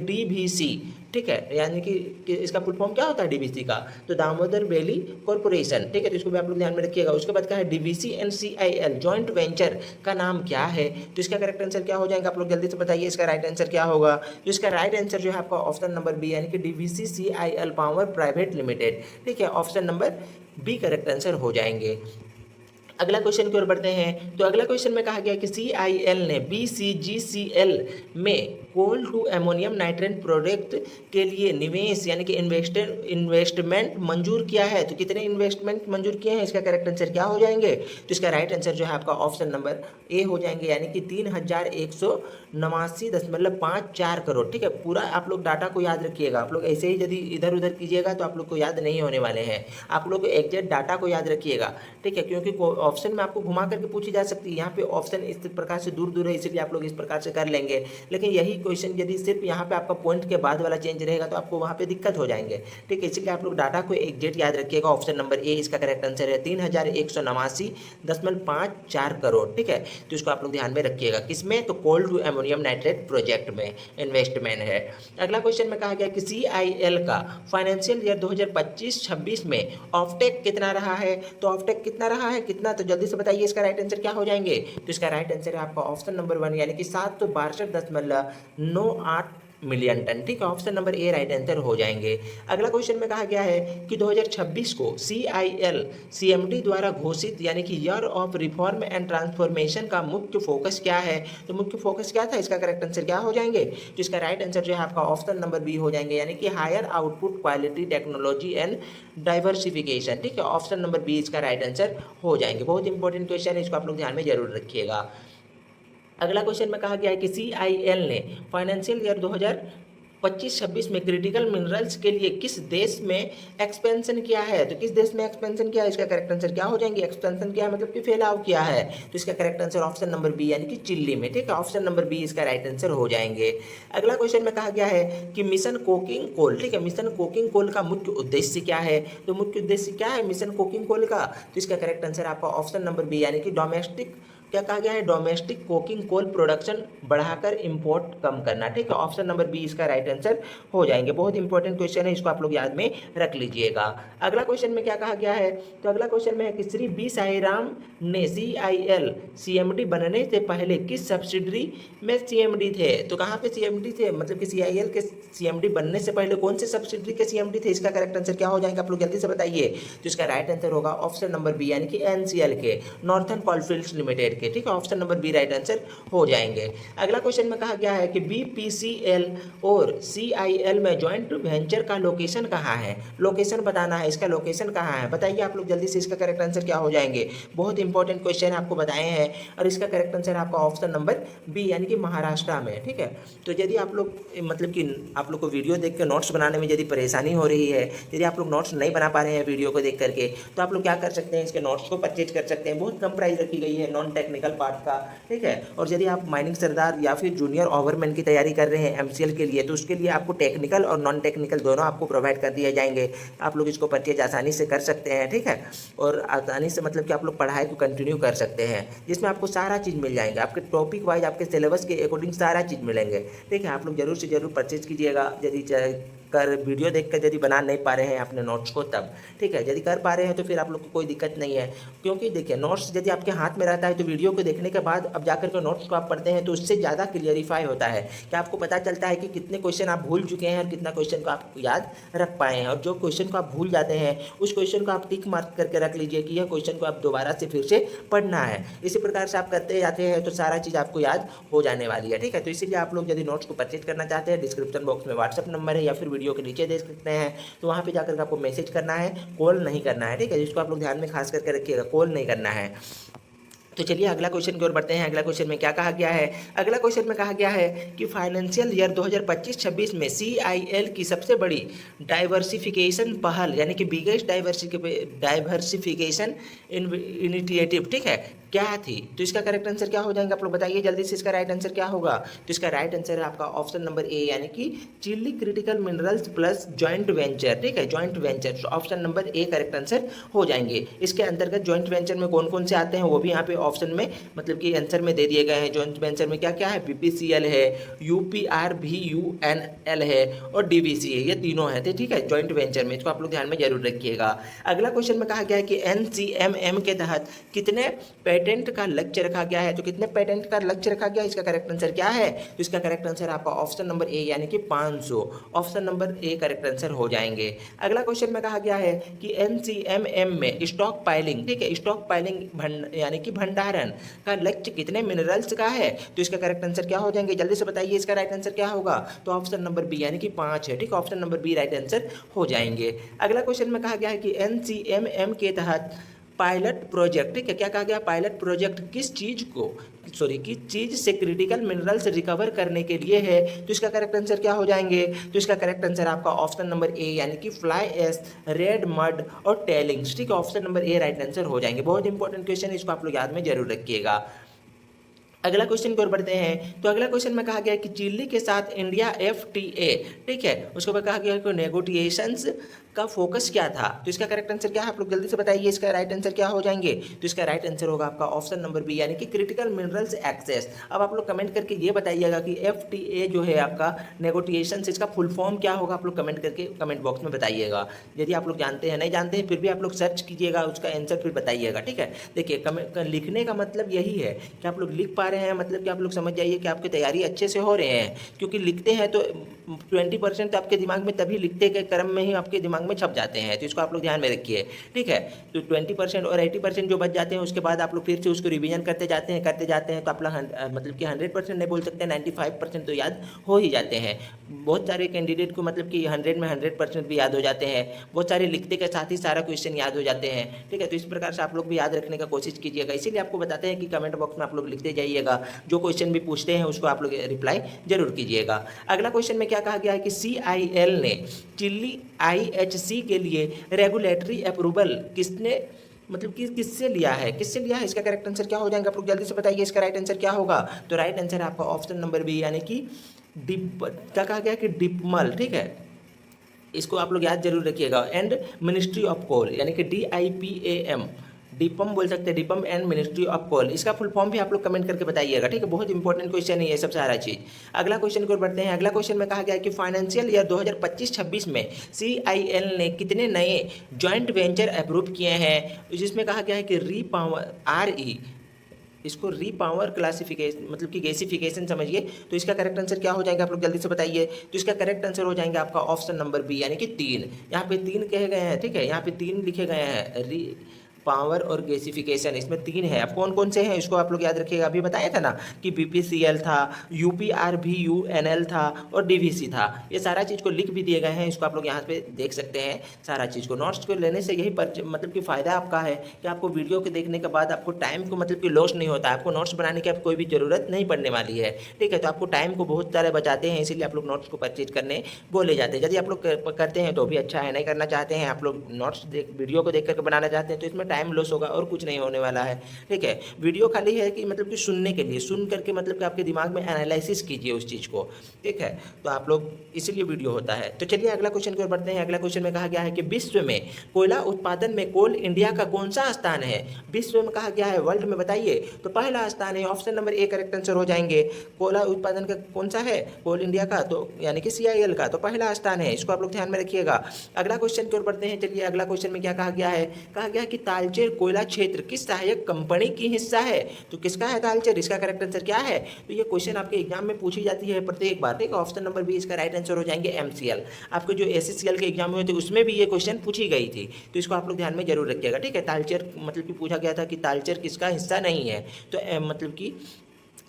ठीक है, यानी कि इसका फुल फॉर्म क्या होता है डीवीसी का, तो दामोदर वैली कॉरपोरेशन, ठीक है, तो इसको भी आप लोग ध्यान में रखिएगा। उसके बाद क्या है DVC and CIL joint venture का नाम क्या है, तो इसका करेक्ट आंसर क्या हो जाएगा, आप लोग जल्दी से बताइए इसका राइट आंसर क्या होगा। तो इसका राइट आंसर जो है आपका ऑप्शन नंबर बी, यानी कि DVC CIL power private limited, ठीक है, option number B correct answer हो जाएंगे। अगला क्वेश्चन की ओर बढ़ते हैं। तो अगला क्वेश्चन में कहा गया कि सीआईएल ने बीसीजीसीएल में कोल टू अमोनियम नाइट्रेट प्रोडक्ट के लिए निवेश यानी कि इन्वेस्टमेंट मंजूर किया है। तो कितने इन्वेस्टमेंट मंजूर किए हैं, इसका करेक्ट आंसर क्या हो जाएंगे, तो इसका राइट आंसर जो है आपका ऑप्शन नंबर ए हो जाएंगे, यानी कि 3189.54 करोड़, ठीक है। पूरा आप लोग डाटा को याद रखिएगा, आप लोग ऐसे ही यदि इधर उधर कीजिएगा तो आप लोग को याद नहीं होने वाले हैं, आप लोग एग्जैक्ट डाटा को याद रखिएगा, ठीक है, क्योंकि ऑप्शन में आपको घुमा करके पूछी जा सकती है, यहाँ पे ऑप्शन इस प्रकार से दूर दूर है, इसलिए आप लोग इस प्रकार से कर लेंगे। लेकिन यही क्वेश्चन यदि सिर्फ यहाँ पे आपका पॉइंट के बाद वाला चेंज रहेगा तो आपको वहाँ पे दिक्कत हो जाएंगे, ठीक है, इसलिए आप लोग डाटा को एग्जैक्ट याद रखिएगा। ऑप्शन नंबर ए इसका करेक्ट आंसर है 3189.54 करोड़, ठीक है, तो इसको आप लोग ध्यान में रखिएगा, किसमें, तो कोल टू अमोनियम नाइट्रेट प्रोजेक्ट में इन्वेस्टमेंट है। अगला क्वेश्चन में कहा गया कि सीआईएल का फाइनेंशियल ईयर 2025-26 में ऑफटेक कितना रहा है, तो ऑफटेक कितना रहा है, कितना, तो जल्दी से बताइए इसका राइट आंसर क्या हो जाएंगे। तो इसका राइट आंसर है आपका ऑप्शन नंबर 1, यानी कि 762.98 मिलियन टन, ठीक है, option number A right answer हो जाएंगे। अगला क्वेश्चन में कहा गया है कि 2026 को सीआईएल सीएमडी द्वारा घोषित यानी कि year of reform and transformation का मुख्य फोकस क्या है, तो मुख्य फोकस क्या था, इसका करेक्ट आंसर क्या हो जाएंगे, तो इसका राइट आंसर जो है आपका ऑप्शन नंबर बी हो जाएंगे, यानी कि higher output quality technology and diversification, ठीक है, ऑप्शन नंबर बी इसका राइट आंसर हो जाएंगे। बहुत इंपॉर्टेंट क्वेश्चन है, इसको आप लोग ध्यान में जरूर रखिएगा। अगला क्वेश्चन में कहा गया है कि सीआईएल ने फाइनेंशियल ईयर 2025-26 में क्रिटिकल मिनरल्स के लिए किस देश में एक्सपेंशन किया है, तो किस देश में एक्सपेंशन किया है, इसका करेक्ट आंसर क्या हो जाएंगे, एक्सपेंशन किया है मतलब कि फैलाव किया है, तो इसका correct answer option number B यानी कि चिल्ली में, ठीक है, ऑप्शन नंबर बी इसका राइट आंसर हो जाएंगे। अगला क्वेश्चन में कहा गया है कि मिशन कोकिंग कोल, ठीक है, मिशन कोकिंग कोल का मुख्य उद्देश्य क्या है, तो मुख्य उद्देश्य क्या है मिशन कोकिंग कोल का, तो इसका करेक्ट आंसर आपका ऑप्शन नंबर बी यानी कि डोमेस्टिक, क्या कहा गया है, डोमेस्टिक कोकिंग कोल प्रोडक्शन बढ़ाकर इंपोर्ट कम करना, ठीक है, ऑप्शन नंबर बी इसका राइट आंसर हो जाएंगे। बहुत इंपॉर्टेंट क्वेश्चन है, इसको आप लोग याद में रख लीजिएगा। अगला क्वेश्चन में क्या कहा गया है, तो अगला क्वेश्चन में है कि श्री बी साईराम ने सीआईएल सीएमडी बनने से पहले किस सब्सिडरी में सीएमडी थे, तो कहाँ पे सीएमडी थे, मतलब कि सीआईएल के सीएमडी बनने से पहले कौन से सब्सिडरी के सीएमडी थे, इसका करेक्ट आंसर क्या हो जाएगा, आप लोग जल्दी से बताइए। तो इसका राइट आंसर होगा ऑप्शन नंबर बी यानी कि एनसीएल के, नॉर्थन कोलफील्ड्स लिमिटेड के, ठीक है, option number B right answer हो जाएंगे। अगला क्वेश्चन में कहा गया है कि बीपीसीएल और सीआईएल में जॉइंट वेंचर का लोकेशन कहाँ है, लोकेशन बताना है, इसका लोकेशन कहाँ है, बताइए आप लोग जल्दी से, इसका करेक्ट आंसर क्या हो जाएंगे। बहुत इंपॉर्टेंट क्वेश्चन आपको बताए हैं और इसका करेक्ट आंसर आपका ऑप्शन नंबर बी यानी कि महाराष्ट्र में, ठीक है। तो यदि आप लोग मतलब कि आप लोग को वीडियो देख के नोट्स बनाने में यदि परेशानी हो रही है, यदि आप लोग नोट्स नहीं बना पा रहे हैं वीडियो को देख करके, तो आप लोग क्या कर सकते हैं, इसके नोट्स को परचेज कर सकते हैं, बहुत कम प्राइस रखी गई है नॉन टेक्निकल पार्ट का, ठीक है। और यदि आप माइनिंग सरदार या फिर जूनियर ओवरमैन की तैयारी कर रहे हैं एमसीएल के लिए, तो उसके लिए आपको टेक्निकल और नॉन टेक्निकल दोनों आपको प्रोवाइड कर दिए जाएंगे, आप लोग इसको परचेज आसानी से कर सकते हैं, ठीक है, और आसानी से मतलब कि आप लोग पढ़ाई को कंटिन्यू कर सकते हैं, जिसमें आपको सारा चीज़ मिल जाएंगे, आपके टॉपिक वाइज आपके सिलेबस के अकॉर्डिंग सारा चीज़ मिलेंगे, ठीक है। आप लोग जरूर से जरूर परचेज कीजिएगा, यदि कर वीडियो देखकर यदि बना नहीं पा रहे हैं अपने नोट्स को तब, ठीक है, यदि कर पा रहे हैं तो फिर आप लोग को कोई दिक्कत नहीं है, क्योंकि देखिए नोट्स यदि आपके हाथ में रहता है तो वीडियो को देखने के बाद अब जाकर के नोट्स को आप पढ़ते हैं तो उससे ज़्यादा क्लियरिफाई होता है कि आपको पता चलता है कि कितने क्वेश्चन आप भूल चुके हैं और कितना क्वेश्चन को आप याद रख पाए हैं, और जो क्वेश्चन को आप भूल जाते हैं उस क्वेश्चन को आप टिक मार्क करके रख लीजिए कि यह क्वेश्चन को आप दोबारा से फिर से पढ़ना है। इसी प्रकार से आप करते जाते हैं तो सारा चीज़ आपको याद हो जाने वाली है, ठीक है। तो इसीलिए आप लोग यदि नोट्स को परचेज करना चाहते हैं, डिस्क्रिप्शन बॉक्स में व्हाट्सअप नंबर है या फिर वीडियो के नीचे दे सकते हैं, तो वहाँ पे जाकर के आपको मैसेज करना है, कॉल नहीं करना है, ठीक है, जिसको आप लोग ध्यान में खास करके रखिएगा, कॉल नहीं करना है। तो चलिए अगला क्वेश्चन की ओर बढ़ते हैं। अगला क्वेश्चन में क्या कहा गया है, अगला क्वेश्चन में कहा गया है कि फाइनेंशियल ईयर 2025-26 में सीआईएल की सबसे बड़ी डाइवर्सिफिकेशन पहल यानी कि बिगेस्ट डाइवर्सिफिकेशन इनिशिएटिव, ठीक है, क्या थी? तो इसका करेक्ट आंसर क्या हो जाएगा आप लोग बताइए जल्दी से, इसका राइट आंसर क्या होगा? तो इसका राइट आंसर है आपका ऑप्शन नंबर ए, यानी कि chilli critical minerals plus joint venture. ठीक है, जॉइंट वेंचर, तो option number A correct answer हो जाएंगे। इसके अंतर्गत जॉइंट वेंचर में कौन कौन से आते हैं वो भी यहाँ पे ऑप्शन में मतलब कि आंसर में दे दिए गए हैं। जॉइंट वेंचर में क्या क्या है? बीपीसीएल है, यूपीआरवीयूएनएल है और डीवीसी है, ये तीनों हैं। ठीक है, जॉइंट वेंचर में, इसको आप लोग ध्यान में जरूर रखिएगा। अगला क्वेश्चन में कहा गया है कि एनसीएमएम के तहत कितने पेटेंट का लक्ष्य रखा गया है? तो कितने पेटेंट का लक्ष्य रखा गया है, इसका करेक्ट आंसर क्या है? तो इसका करेक्ट आंसर आपका ऑप्शन नंबर ए यानी कि 500, option number A correct answer हो जाएंगे। अगला क्वेश्चन में कहा गया है कि एनसीएमएम में स्टॉक पाइलिंग, ठीक है, स्टॉक पाइलिंग यानी कि भंडारण का लक्ष्य कितने मिनरल्स का है? तो इसका करेक्ट आंसर क्या हो जाएंगे जल्दी से बताइए, इसका राइट आंसर क्या होगा? तो ऑप्शन नंबर बी यानी कि 5 है। ठीक, option number B right answer हो जाएंगे। अगला क्वेश्चन में कहा गया है कि एनसीएमएम के तहत पायलट प्रोजेक्ट, ठीक है, क्या कहा गया? पायलट प्रोजेक्ट किस चीज से क्रिटिकल मिनरल्स रिकवर करने के लिए है? तो इसका करेक्ट आंसर क्या हो जाएंगे? तो इसका करेक्ट आंसर आपका ऑप्शन नंबर ए यानी कि फ्लाई एश, रेड मड और टेलिंग्स। ठीक है, option number A right answer हो जाएंगे। बहुत इंपॉर्टेंट क्वेश्चन है, इसको आप लोग याद में जरूर रखिएगा। अगला क्वेश्चन की ओर बढ़ते हैं। तो अगला क्वेश्चन में कहा गया है कि चिली के साथ इंडिया एफटीए, ठीक है, उसके ऊपर कहा गया है कि नेगोटिएशंस का फोकस क्या था? तो इसका करेक्ट आंसर क्या है आप लोग जल्दी से बताइए, इसका राइट आंसर क्या हो जाएंगे? तो इसका राइट आंसर होगा आपका ऑप्शन नंबर बी यानी कि क्रिटिकल मिनरल्स एक्सेस। अब आप लोग कमेंट करके ये बताइएगा कि एफटीए जो है आपका नेगोटिएशंस, इसका फुल फॉर्म क्या होगा? आप लोग कमेंट करके कमेंट बॉक्स में बताइएगा। यदि आप लोग जानते हैं, नहीं जानते हैं, फिर भी आप लोग सर्च कीजिएगा, उसका आंसर फिर बताइएगा। ठीक है, देखिए लिखने का मतलब यही है कि आप लोग लिख पा रहे हैं, मतलब कि आप लोग समझ जाइए कि आपकी तैयारी अच्छे से हो रहे हैं, क्योंकि लिखते हैं तो 20% आपके दिमाग में तभी लिखते के क्रम में ही आपके दिमाग में छप जाते हैं, तो इसको आप लोग ध्यान में रखिए। ठीक है, तो 20% और 80% जो बच जाते हैं उसके बाद आप लोग फिर से उसको रिवीजन करते जाते हैं तो आप लोग मतलब कि 100% नहीं बोल सकते, 95% तो याद हो ही जाते हैं। बहुत सारे कैंडिडेट को मतलब कि 100 में 100% भी याद हो जाते हैं, बहुत सारे लिखते के साथ ही सारा क्वेश्चन याद हो जाते हैं। ठीक है, तो इस प्रकार से आप लोग भी याद रखने का कोशिश कीजिएगा, इसीलिए आपको बताते हैं कि कमेंट बॉक्स में आप लोग लिखते जाइएगा, जो क्वेश्चन भी पूछते हैं उसको आप लोग रिप्लाई जरूर कीजिएगा। अगला क्वेश्चन में क्या कहा गया है कि CIL ने चिल्ली IHC के लिए रेगुलेटरी अप्रूवल मतलब कि किससे लिया है? इसका करेक्ट आंसर क्या हो जाएगा आप लोग जल्दी से बताइए, इसका राइट आंसर क्या होगा? तो राइट आंसर आपका ऑप्शन नंबर बी यानी कि क्या कहा गया कि डिपमल। ठीक है, इसको आप लोग याद जरूर रखिएगा। एंड मिनिस्ट्री ऑफ कोल यानी कि DIPAM, डिपम बोल सकते हैं, डिपम एंड मिनिस्ट्री ऑफ कोल, इसका फुल फॉर्म भी आप लोग कमेंट करके बताइएगा। ठीक है, बहुत इंपॉर्टेंट क्वेश्चन है ये सब सारा चीज़। अगला क्वेश्चन की ओर बढ़ते हैं। अगला क्वेश्चन में कहा गया है कि फाइनेंशियल ईयर 2025-26 में CIL ने कितने नए जॉइंट वेंचर अप्रूव किए हैं? जिसमें कहा गया है कि इसको रीपावर क्लासिफिकेशन मतलब कि गैसिफिकेशन समझिए। तो इसका करेक्ट आंसर क्या हो जाएगा आप लोग जल्दी से बताइए। तो इसका करेक्ट आंसर हो जाएगा आपका ऑप्शन नंबर बी यानी कि 3। यहाँ पे 3 कहे गए हैं। ठीक है, यहाँ पे 3 लिखे गए हैं, री पावर और गैसिफिकेशन, इसमें 3 है। अब कौन कौन से हैं इसको आप लोग याद रखिएगा। अभी बताया था ना कि BPCL था, UPRVUNL था और DVC था। ये सारा चीज़ को लिख भी दिए गए हैं, इसको आप लोग यहाँ पे देख सकते हैं सारा चीज़ को। नोट्स को लेने से यही मतलब कि फ़ायदा आपका है कि आपको वीडियो के देखने के बाद आपको टाइम को मतलब कि लॉस नहीं होता, आपको नोट्स बनाने की कोई भी ज़रूरत नहीं पड़ने वाली है। ठीक है, तो आपको टाइम को बहुत सारे बचाते हैं, इसीलिए आप लोग नोट्स को परचेज करने बोले जाते हैं। यदि आप लोग करते हैं तो भी अच्छा है, नहीं करना चाहते हैं, आप लोग नोट्स वीडियो को देख करके बनाना चाहते हैं तो इसमें टाइम लॉस होगा और कुछ नहीं होने वाला है। ठीक है, वीडियो खाली है कि मतलब कि सुनने के लिए, सुन करके मतलब कि आपके दिमाग में एनालिसिस कीजिए उस चीज़ को। ठीक है, तो आप लोग इसीलिए वीडियो होता है। तो चलिए अगला क्वेश्चन की ओर बढ़ते हैं। अगला क्वेश्चन में कहा गया है कि विश्व में कोयला उत्पादन में कोल इंडिया का कौन सा स्थान है? विश्व में कहा गया है, वर्ल्ड में बताइए। तो पहला स्थान है, option number A correct answer हो जाएंगे। कोयला उत्पादन का कौन सा है? कोल इंडिया का, तो यानी कि CIL का, तो पहला स्थान है, इसको आप लोग ध्यान में रखिएगा। अगला क्वेश्चन की ओर बढ़ते हैं। चलिए अगला क्वेश्चन में क्या कहा गया है? कहा गया है कि तालचेर कोयला क्षेत्र किस सहायक कंपनी की हिस्सा है? तो किसका है तालचेर? इसका करेक्ट आंसर क्या है? तो ये क्वेश्चन आपके एग्जाम में पूछी जाती है प्रत्येक बार। ठीक है, ऑप्शन नंबर बी इसका राइट आंसर हो जाएंगे MCL। आपके जो SSCL के एग्जाम हुए थे उसमें भी ये क्वेश्चन पूछी गई थी, तो इसको आप लोग ध्यान में जरूर रखिएगा। ठीक है, तालचेर मतलब कि पूछा गया था कि तालचेर किसका हिस्सा नहीं है, तो मतलब कि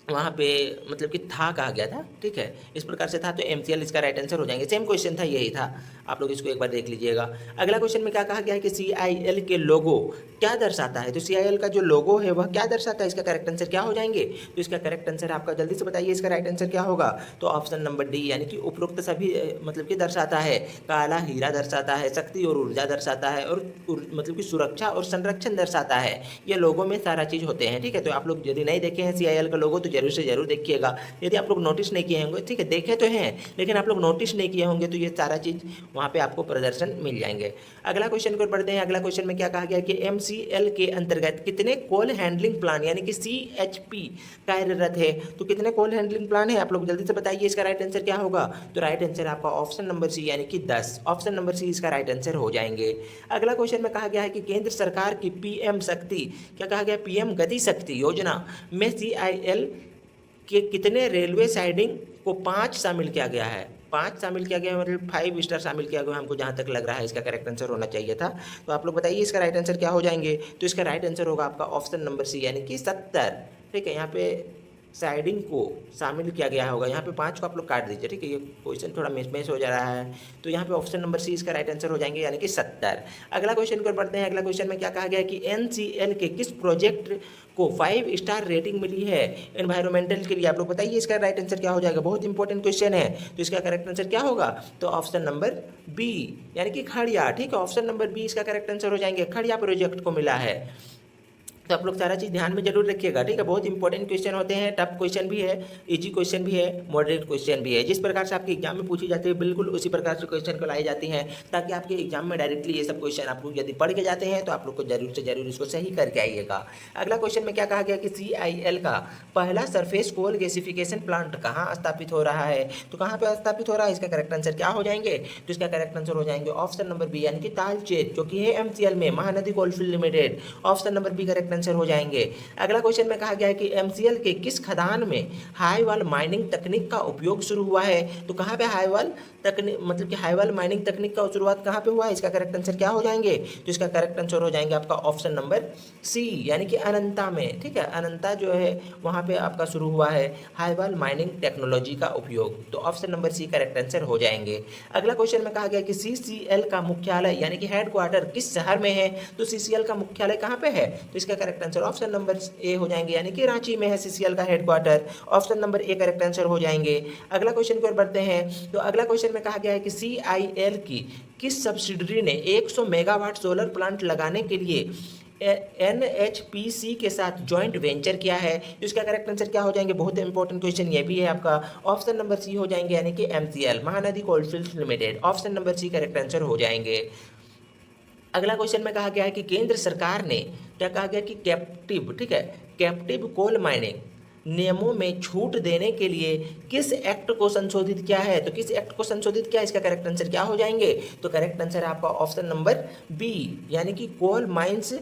वहाँ पे मतलब कि था कहा गया था, ठीक है, इस प्रकार से था, तो एमसीएल इसका राइट आंसर हो जाएंगे। सेम क्वेश्चन था, यही था, आप लोग इसको एक बार देख लीजिएगा। अगला क्वेश्चन में क्या कहा गया है कि सीआईएल के लोगो क्या दर्शाता है, तो सीआईएल का जो लोगो है वह क्या दर्शाता है, इसका करेक्ट आंसर क्या हो जाएंगे, तो इसका करेक्ट आंसर आपका जल्दी से बताइए, इसका राइट आंसर क्या होगा, तो ऑप्शन नंबर डी, यानी कि उपरोक्त सभी मतलब कि दर्शाता है, काला हीरा दर्शाता है, शक्ति और ऊर्जा दर्शाता है, और मतलब कि सुरक्षा और संरक्षण दर्शाता है। ये लोगों में सारा चीज़ होते हैं, ठीक है। तो आप लोग यदि नहीं देखे हैं सीआईएल का लोगो तो जरूर से जरूर देखिएगा। यदि आप लोग नोटिस नहीं किए होंगे, ठीक है, देखे तो हैं लेकिन आप लोग नोटिस नहीं किए होंगे, तो ये सारा चीज़ वहाँ पे आपको प्रदर्शन मिल जाएंगे। अगला क्वेश्चन को पढ़ते हैं। अगला क्वेश्चन में क्या कहा गया कि एमसीएल के अंतर्गत कितने कोल हैंडलिंग प्लान यानी कि सीएचपी कार्यरत है, तो कितने कोल हैंडलिंग प्लान है, आप लोग जल्दी से बताइए, इसका राइट आंसर क्या होगा, तो राइट आंसर आपका ऑप्शन नंबर सी यानी कि 10, ऑप्शन नंबर सी इसका राइट आंसर हो जाएंगे। अगला क्वेश्चन में कहा गया है कि केंद्र सरकार की पीएम शक्ति, क्या कहा गया, पीएम गति शक्ति योजना में सीआईएल के कितने रेलवे साइडिंग को 5 शामिल किया गया है, 5 शामिल किया गया मतलब 5 स्टार शामिल किया गया, हमको जहाँ तक लग रहा है इसका करेक्ट आंसर होना चाहिए था। तो आप लोग बताइए इसका राइट आंसर क्या हो जाएंगे, तो इसका राइट आंसर होगा आपका ऑप्शन नंबर सी यानी कि 70, ठीक है। यहाँ पे साइडिंग को शामिल किया गया होगा, यहाँ पे 5 को आप लोग काट दीजिए, ठीक है, ये क्वेश्चन थोड़ा मिसमैच हो जा रहा है, तो यहाँ पे ऑप्शन नंबर सी इसका राइट आंसर हो जाएंगे यानी कि 70। अगला क्वेश्चन को पढ़ते हैं। अगला क्वेश्चन में क्या कहा गया है कि एनसीएल के किस प्रोजेक्ट को 5 स्टार रेटिंग मिली है एनवायरमेंटल के लिए, आप लोग बताइए इसका राइट आंसर क्या हो जाएगा, बहुत इंपॉर्टेंट क्वेश्चन है, तो इसका करेक्ट आंसर क्या होगा, तो ऑप्शन नंबर बी यानी कि खड़िया, ठीक है, ऑप्शन नंबर बी इसका करेक्ट आंसर हो जाएंगे, खड़िया प्रोजेक्ट को मिला है। तो आप लोग सारा चीज़ ध्यान में जरूर रखिएगा, ठीक है, बहुत इंपॉर्टेंट क्वेश्चन होते हैं, टफ क्वेश्चन भी है, इजी क्वेश्चन भी है, मॉडरेट क्वेश्चन भी है, जिस प्रकार से आपके एग्जाम में पूछी जाती है बिल्कुल उसी प्रकार से क्वेश्चन को लाई जाती हैं, ताकि आपके एग्जाम में डायरेक्टली ये सब क्वेश्चन आप लोग यदि पढ़ के जाते हैं तो आप लोग को जरूर से जरूर इसको सही करके आइएगा। अगला क्वेश्चन में क्या कहा गया कि सीआईएल का पहला सरफेस कोल गैसिफिकेशन प्लांट कहाँ स्थापित हो रहा है, तो कहाँ पे स्थापित हो रहा है, इसका करेक्ट आंसर क्या हो जाएंगे, तो इसका करेक्ट आंसर हो जाएंगे ऑप्शन नंबर बी यानी कि तालचेर, जो कि है एमसीएल में, Mahanadi coalfield limited, option number B correct answer हो जाएंगे। अगला क्वेश्चन में कहा गया है कि एमसीएल के किस खदान में हाई वाल माइनिंग तकनीक का उपयोग शुरू हुआ है, तो कहाँ पे हाई वाल तकनीक मतलब कि हाई वाल माइनिंग तकनीक का शुरुआत कहाँ पे हुआ है, इसका करेक्ट आंसर क्या हो जाएंगे, तो इसका करेक्ट आंसर हो जाएंगे आपका ऑप्शन नंबर सी यानी कि अनंता में, ठीक है, अनंता जो है वहाँ पे आपका शुरू हुआ है हाई वाल माइनिंग टेक्नोलॉजी का उपयोग, तो option number C correct answer हो जाएंगे। अगला क्वेश्चन में कहा गया कि सीसीएल का मुख्यालय यानी कि हेडक्वार्टर किस शहर में है, तो सीसीएल का मुख्यालय कहाँ पे है, तो इसका correct answer option number A हो जाएंगे यानी कि रांची में है सीसीएल का headquarter, option number A correct answer हो जाएंगे। अगला क्वेश्चन की ओर बढ़ते हैं। तो अगला क्वेश्चन में कहा गया है कि सीआईएल की किस सब्सिडरी ने 100 मेगावाट सोलर प्लांट लगाने के लिए एनएचपीसी के साथ ज्वाइंट वेंचर किया है, तो इसका करेक्ट आंसर क्या हो जाएंगे, बहुत इंपॉर्टेंट क्वेश्चन ये भी है आपका, ऑप्शन नंबर सी हो जाएंगे यानी कि MCL, Mahanadi coalfields limited, option number C correct answer हो जाएंगे। अगला क्वेश्चन में कहा गया है कि केंद्र सरकार ने क्या कहा गया कि कैप्टिव, ठीक है, कैप्टिव कोल माइनिंग नियमों में छूट देने के लिए किस एक्ट को संशोधित किया है, तो किस एक्ट को संशोधित किया, इसका करेक्ट आंसर क्या हो जाएंगे, तो करेक्ट आंसर आपका ऑप्शन नंबर बी यानी कि कोल माइंस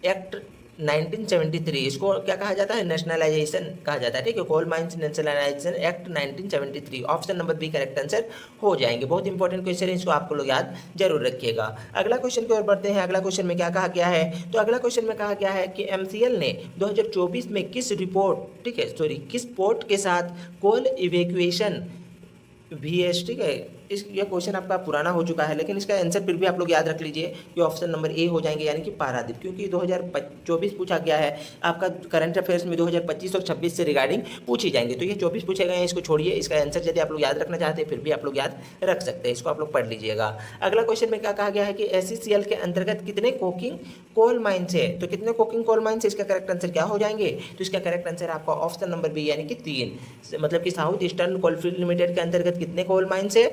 एक्ट 1973, इसको क्या कहा जाता है, नेशनलाइजेशन कहा जाता है, ठीक है, coal mines nationalisation act 1973, option number B correct answer हो जाएंगे। बहुत इंपॉर्टेंट क्वेश्चन है, इसको आपको लोग याद जरूर रखिएगा। अगला क्वेश्चन की ओर बढ़ते हैं। अगला क्वेश्चन में क्या कहा गया है, तो अगला क्वेश्चन में कहा गया है कि एमसीएल ने 2024 में किस रिपोर्ट, ठीक है, सॉरी, किस पोर्ट के साथ कोल इवेक्यूएशन VS, ठीक है, इस ये क्वेश्चन आपका पुराना हो चुका है, लेकिन इसका आंसर फिर भी आप लोग याद रख लीजिए, ये ऑप्शन नंबर ए हो जाएंगे यानी कि पारादीप, क्योंकि 2024 पूछा गया है आपका करंट अफेयर्स में, 2025 और 26 से रिगार्डिंग पूछी जाएंगे, तो ये 24 पूछे गए हैं, इसको छोड़िए, इसका आंसर यदि आप लोग याद रखना चाहते हैं फिर भी आप लोग याद रख सकते हैं, इसको आप लोग पढ़ लीजिएगा। अगला क्वेश्चन में क्या कहा गया है कि SCCL के अंतर्गत कितने कोकिंग कोल माइंस है, तो कितने कोकिंग कोल माइंस है, इसका करेक्ट आंसर क्या हो जाएंगे, तो इसका करेक्ट आंसर आपका ऑप्शन नंबर बी यानी कि 3, मतलब कि साउथ ईस्टर्न कोलफील्ड लिमिटेड के अंतर्गत कितने कोल माइंस है,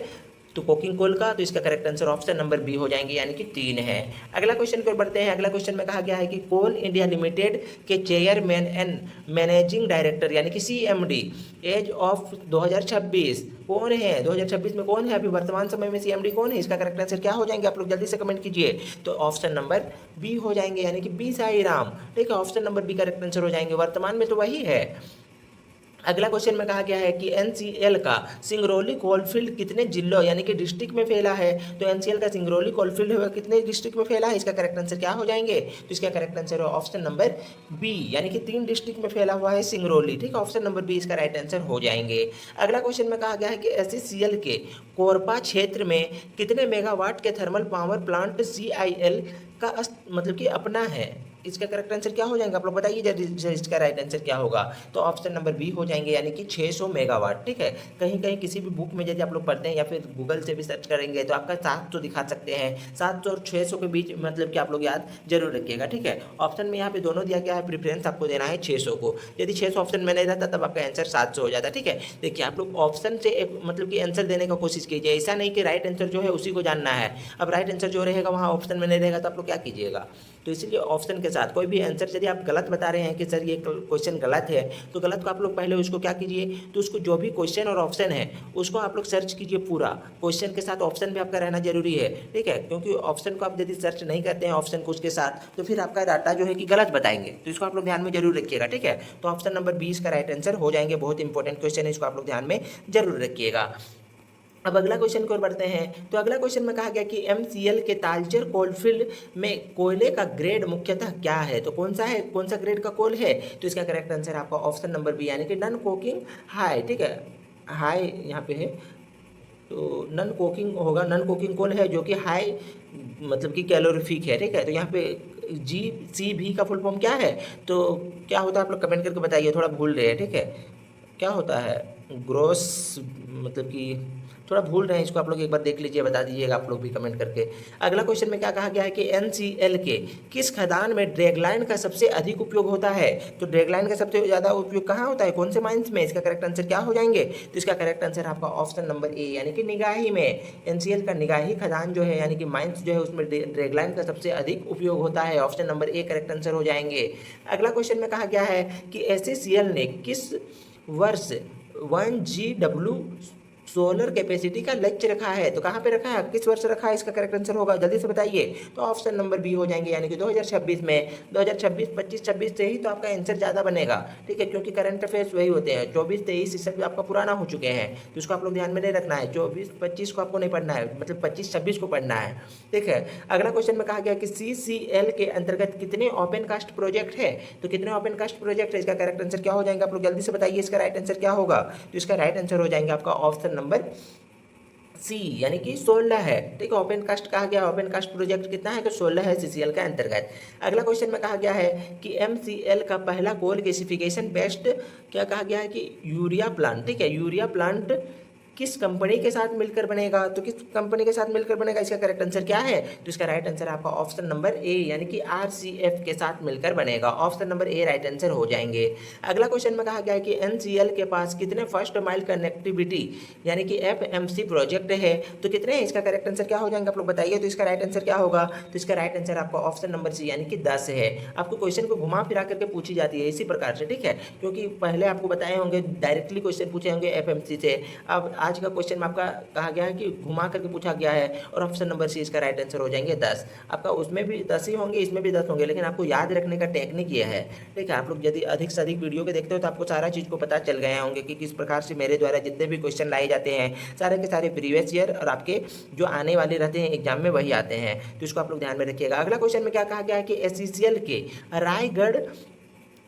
तो कोकिंग कोल का, तो इसका correct answer option number B हो जाएंगे यानी कि 3 है। अगला क्वेश्चन पर बढ़ते हैं। अगला क्वेश्चन में कहा गया है कि कोल इंडिया लिमिटेड के चेयरमैन एंड मैनेजिंग डायरेक्टर यानी कि CMD एज ऑफ 2026 कौन है, 2026 में कौन है, अभी वर्तमान समय में CMD कौन है, इसका करेक्ट आंसर क्या हो जाएंगे, आप लोग जल्दी से कमेंट कीजिए, तो ऑप्शन नंबर बी हो जाएंगे यानी कि बी साई राम, ठीक है, option number B correct answer हो जाएंगे, वर्तमान में तो वही है। अगला क्वेश्चन में कहा गया है कि एनसीएल का सिंगरौली कोलफील्ड कितने जिलों यानी कि डिस्ट्रिक्ट में फैला है। तो एनसीएल का सिंगरौली कोलफील्ड कितने डिस्ट्रिक्ट में फैला है, इसका करेक्ट आंसर क्या हो जाएंगे। तो इसका करेक्ट आंसर है ऑप्शन नंबर बी, यानी कि 3 डिस्ट्रिक्ट में फैला हुआ है सिंगरौली। ठीक है, ऑप्शन नंबर बी इसका राइट आंसर हो जाएंगे। अगला क्वेश्चन में कहा गया है कि एससीसीएल के कोरपा क्षेत्र में कितने मेगावाट के थर्मल पावर प्लांट सीआईएल का मतलब कि अपना है। इसका करेक्ट आंसर क्या हो जाएगा, आप लोग बताइए जरा इसका राइट आंसर क्या होगा। तो ऑप्शन नंबर बी हो जाएंगे, यानी कि 600 मेगावाट। ठीक है, कहीं कहीं किसी भी बुक में यदि आप लोग पढ़ते हैं या फिर गूगल से भी सर्च करेंगे तो आपका 700 दिखा सकते हैं। 700 और 600 के बीच मतलब कि आप लोग याद जरूर रखिएगा। ठीक है, ऑप्शन में यहाँ पे दोनों दिया गया है, प्रेफरेंस आपको देना है 600 को। यदि 600 ऑप्शन में नहीं रहता तब आपका आंसर 700 हो जाता। ठीक है, देखिए आप लोग ऑप्शन से एक मतलब कि आंसर देने का कोशिश कीजिए, ऐसा नहीं कि राइट आंसर जो है उसी को जानना है। अब राइट आंसर जो रहेगा वहाँ ऑप्शन में नहीं रहेगा तो आप लोग क्या कीजिएगा। तो इसीलिए ऑप्शन के साथ कोई भी आंसर यदि आप गलत बता रहे हैं कि सर ये क्वेश्चन गलत है, तो गलत को आप लोग पहले उसको क्या कीजिए, तो उसको जो भी क्वेश्चन और ऑप्शन है उसको आप लोग सर्च कीजिए पूरा। क्वेश्चन के साथ ऑप्शन भी आपका रहना जरूरी है। ठीक है, क्योंकि ऑप्शन को आप यदि सर्च नहीं करते हैं ऑप्शन को उसके साथ तो फिर आपका डाटा जो है कि गलत बताएंगे, तो इसको आप लोग ध्यान में जरूर रखिएगा। ठीक है, तो ऑप्शन नंबर 20 का राइट आंसर हो जाएंगे। बहुत इंपॉर्टेंट क्वेश्चन है, इसको आप लोग ध्यान में जरूर रखिएगा। अब अगला क्वेश्चन की ओर बढ़ते हैं। तो अगला क्वेश्चन में कहा गया कि एमसीएल के तालचेर कोलफील्ड में कोयले का ग्रेड मुख्यतः क्या है। तो कौन सा है, कौन सा ग्रेड का कोल है। तो इसका करेक्ट आंसर आपका ऑप्शन नंबर बी, यानी कि नॉन कोकिंग हाई। ठीक है, हाई यहाँ पे है तो नॉन कोकिंग होगा, नॉन कोकिंग कोल है जो कि हाई मतलब कि कैलोरीफिक है। ठीक है, तो यहाँ पे GCV का फुल फॉर्म क्या है, तो क्या होता है आप लोग कमेंट करके बताइए, थोड़ा भूल रहे हैं। ठीक है, क्या होता है ग्रोस मतलब कि थोड़ा भूल रहे हैं, इसको आप लोग एक बार देख लीजिए, बता दीजिएगा आप लोग भी कमेंट करके। अगला क्वेश्चन में क्या कहा गया है कि एनसीएल के किस खदान में ड्रैगलाइन का सबसे अधिक उपयोग होता है। तो ड्रैगलाइन का सबसे ज़्यादा उपयोग कहाँ होता है, कौन से माइंस में। इसका करेक्ट आंसर क्या हो जाएंगे। तो इसका करेक्ट आंसर आपका ऑप्शन नंबर ए, यानी कि निगाही में। एनसीएल का निगाही खदान जो है यानी कि माइंस जो है उसमें ड्रैगलाइन का सबसे अधिक उपयोग होता है। Option number A correct answer हो जाएंगे। अगला क्वेश्चन में कहा गया है कि एससीसीएल ने किस वर्ष 1 GW सोलर कैपेसिटी का लक्ष्य रखा है। तो कहाँ पे रखा है, किस वर्ष रखा है, इसका करेक्ट आंसर होगा, जल्दी से बताइए। तो ऑप्शन नंबर बी हो जाएंगे, यानी कि 2026 में। 2026, 25, 26 से ही तो आपका आंसर ज़्यादा बनेगा। ठीक है, क्योंकि करंट अफेयर्स वही होते हैं। 24, 23 इस सब आपका पुराना हो चुके हैं, तो इसको आप लोग ध्यान में नहीं रखना है। 24, 25 को आपको नहीं पढ़ना है, मतलब 25, 26 को पढ़ना है। ठीक है, अगला क्वेश्चन में कहा गया कि CCL के अंतर्गत कितने ओपन कास्ट प्रोजेक्ट है। तो कितने ओपन कास्ट प्रोजेक्ट है, इसका करेक्ट आंसर क्या हो जाएगा, आप लोग जल्दी से बताइए इसका राइट आंसर क्या होगा। तो इसका राइट आंसर हो जाएंगे आपका ऑप्शन नंबर सी, यानी कि 16 है। ठीक है, ओपन कास्ट कहा गया, ओपन कास्ट प्रोजेक्ट कितना है, तो 16 है CCL के अंतर्गत। अगला क्वेश्चन में कहा गया है कि MCL का पहला कोल गैसिफिकेशन बेस्ड क्या कहा गया है कि यूरिया प्लांट। ठीक है, यूरिया प्लांट किस कंपनी के साथ मिलकर बनेगा। तो किस कंपनी के साथ मिलकर बनेगा, इसका करेक्ट आंसर क्या है। तो इसका राइट आंसर आपका ऑप्शन नंबर ए, यानी कि RCF के साथ मिलकर बनेगा। Option number A right answer हो जाएंगे। अगला क्वेश्चन में कहा गया है कि NCL के पास कितने फर्स्ट माइल कनेक्टिविटी यानी कि FMC प्रोजेक्ट है। तो कितने हैं, इसका करेक्ट आंसर क्या हो जाएंगे, आप लोग बताइए। तो इसका राइट आंसर क्या होगा। तो इसका राइट आंसर आपका ऑप्शन नंबर सी, यानी कि 10 है। आपको क्वेश्चन को घुमा फिरा करके पूछी जाती है इसी प्रकार से। ठीक है, क्योंकि पहले आपको बताए होंगे डायरेक्टली क्वेश्चन पूछे होंगे FMC से, अब आज का क्वेश्चन में आपका कहा गया है कि घुमा करके पूछा गया है, और ऑप्शन नंबर सी इसका राइट आंसर हो जाएंगे 10। आपका उसमें भी 10 ही होंगे, इसमें भी 10 होंगे, लेकिन आपको याद रखने का टेक्निक ये है। ठीक है, आप लोग यदि अधिक से अधिक वीडियो के देखते हो तो आपको सारा चीज़ को पता चल गए होंगे कि किस प्रकार से मेरे द्वारा जितने भी क्वेश्चन लाए जाते हैं सारे के सारे प्रीवियस ईयर और आपके जो आने वाले रहते हैं एग्जाम में वही आते हैं, तो इसको आप लोग ध्यान में रखिएगा। अगला क्वेश्चन में क्या कहा गया है कि एससीसीएल के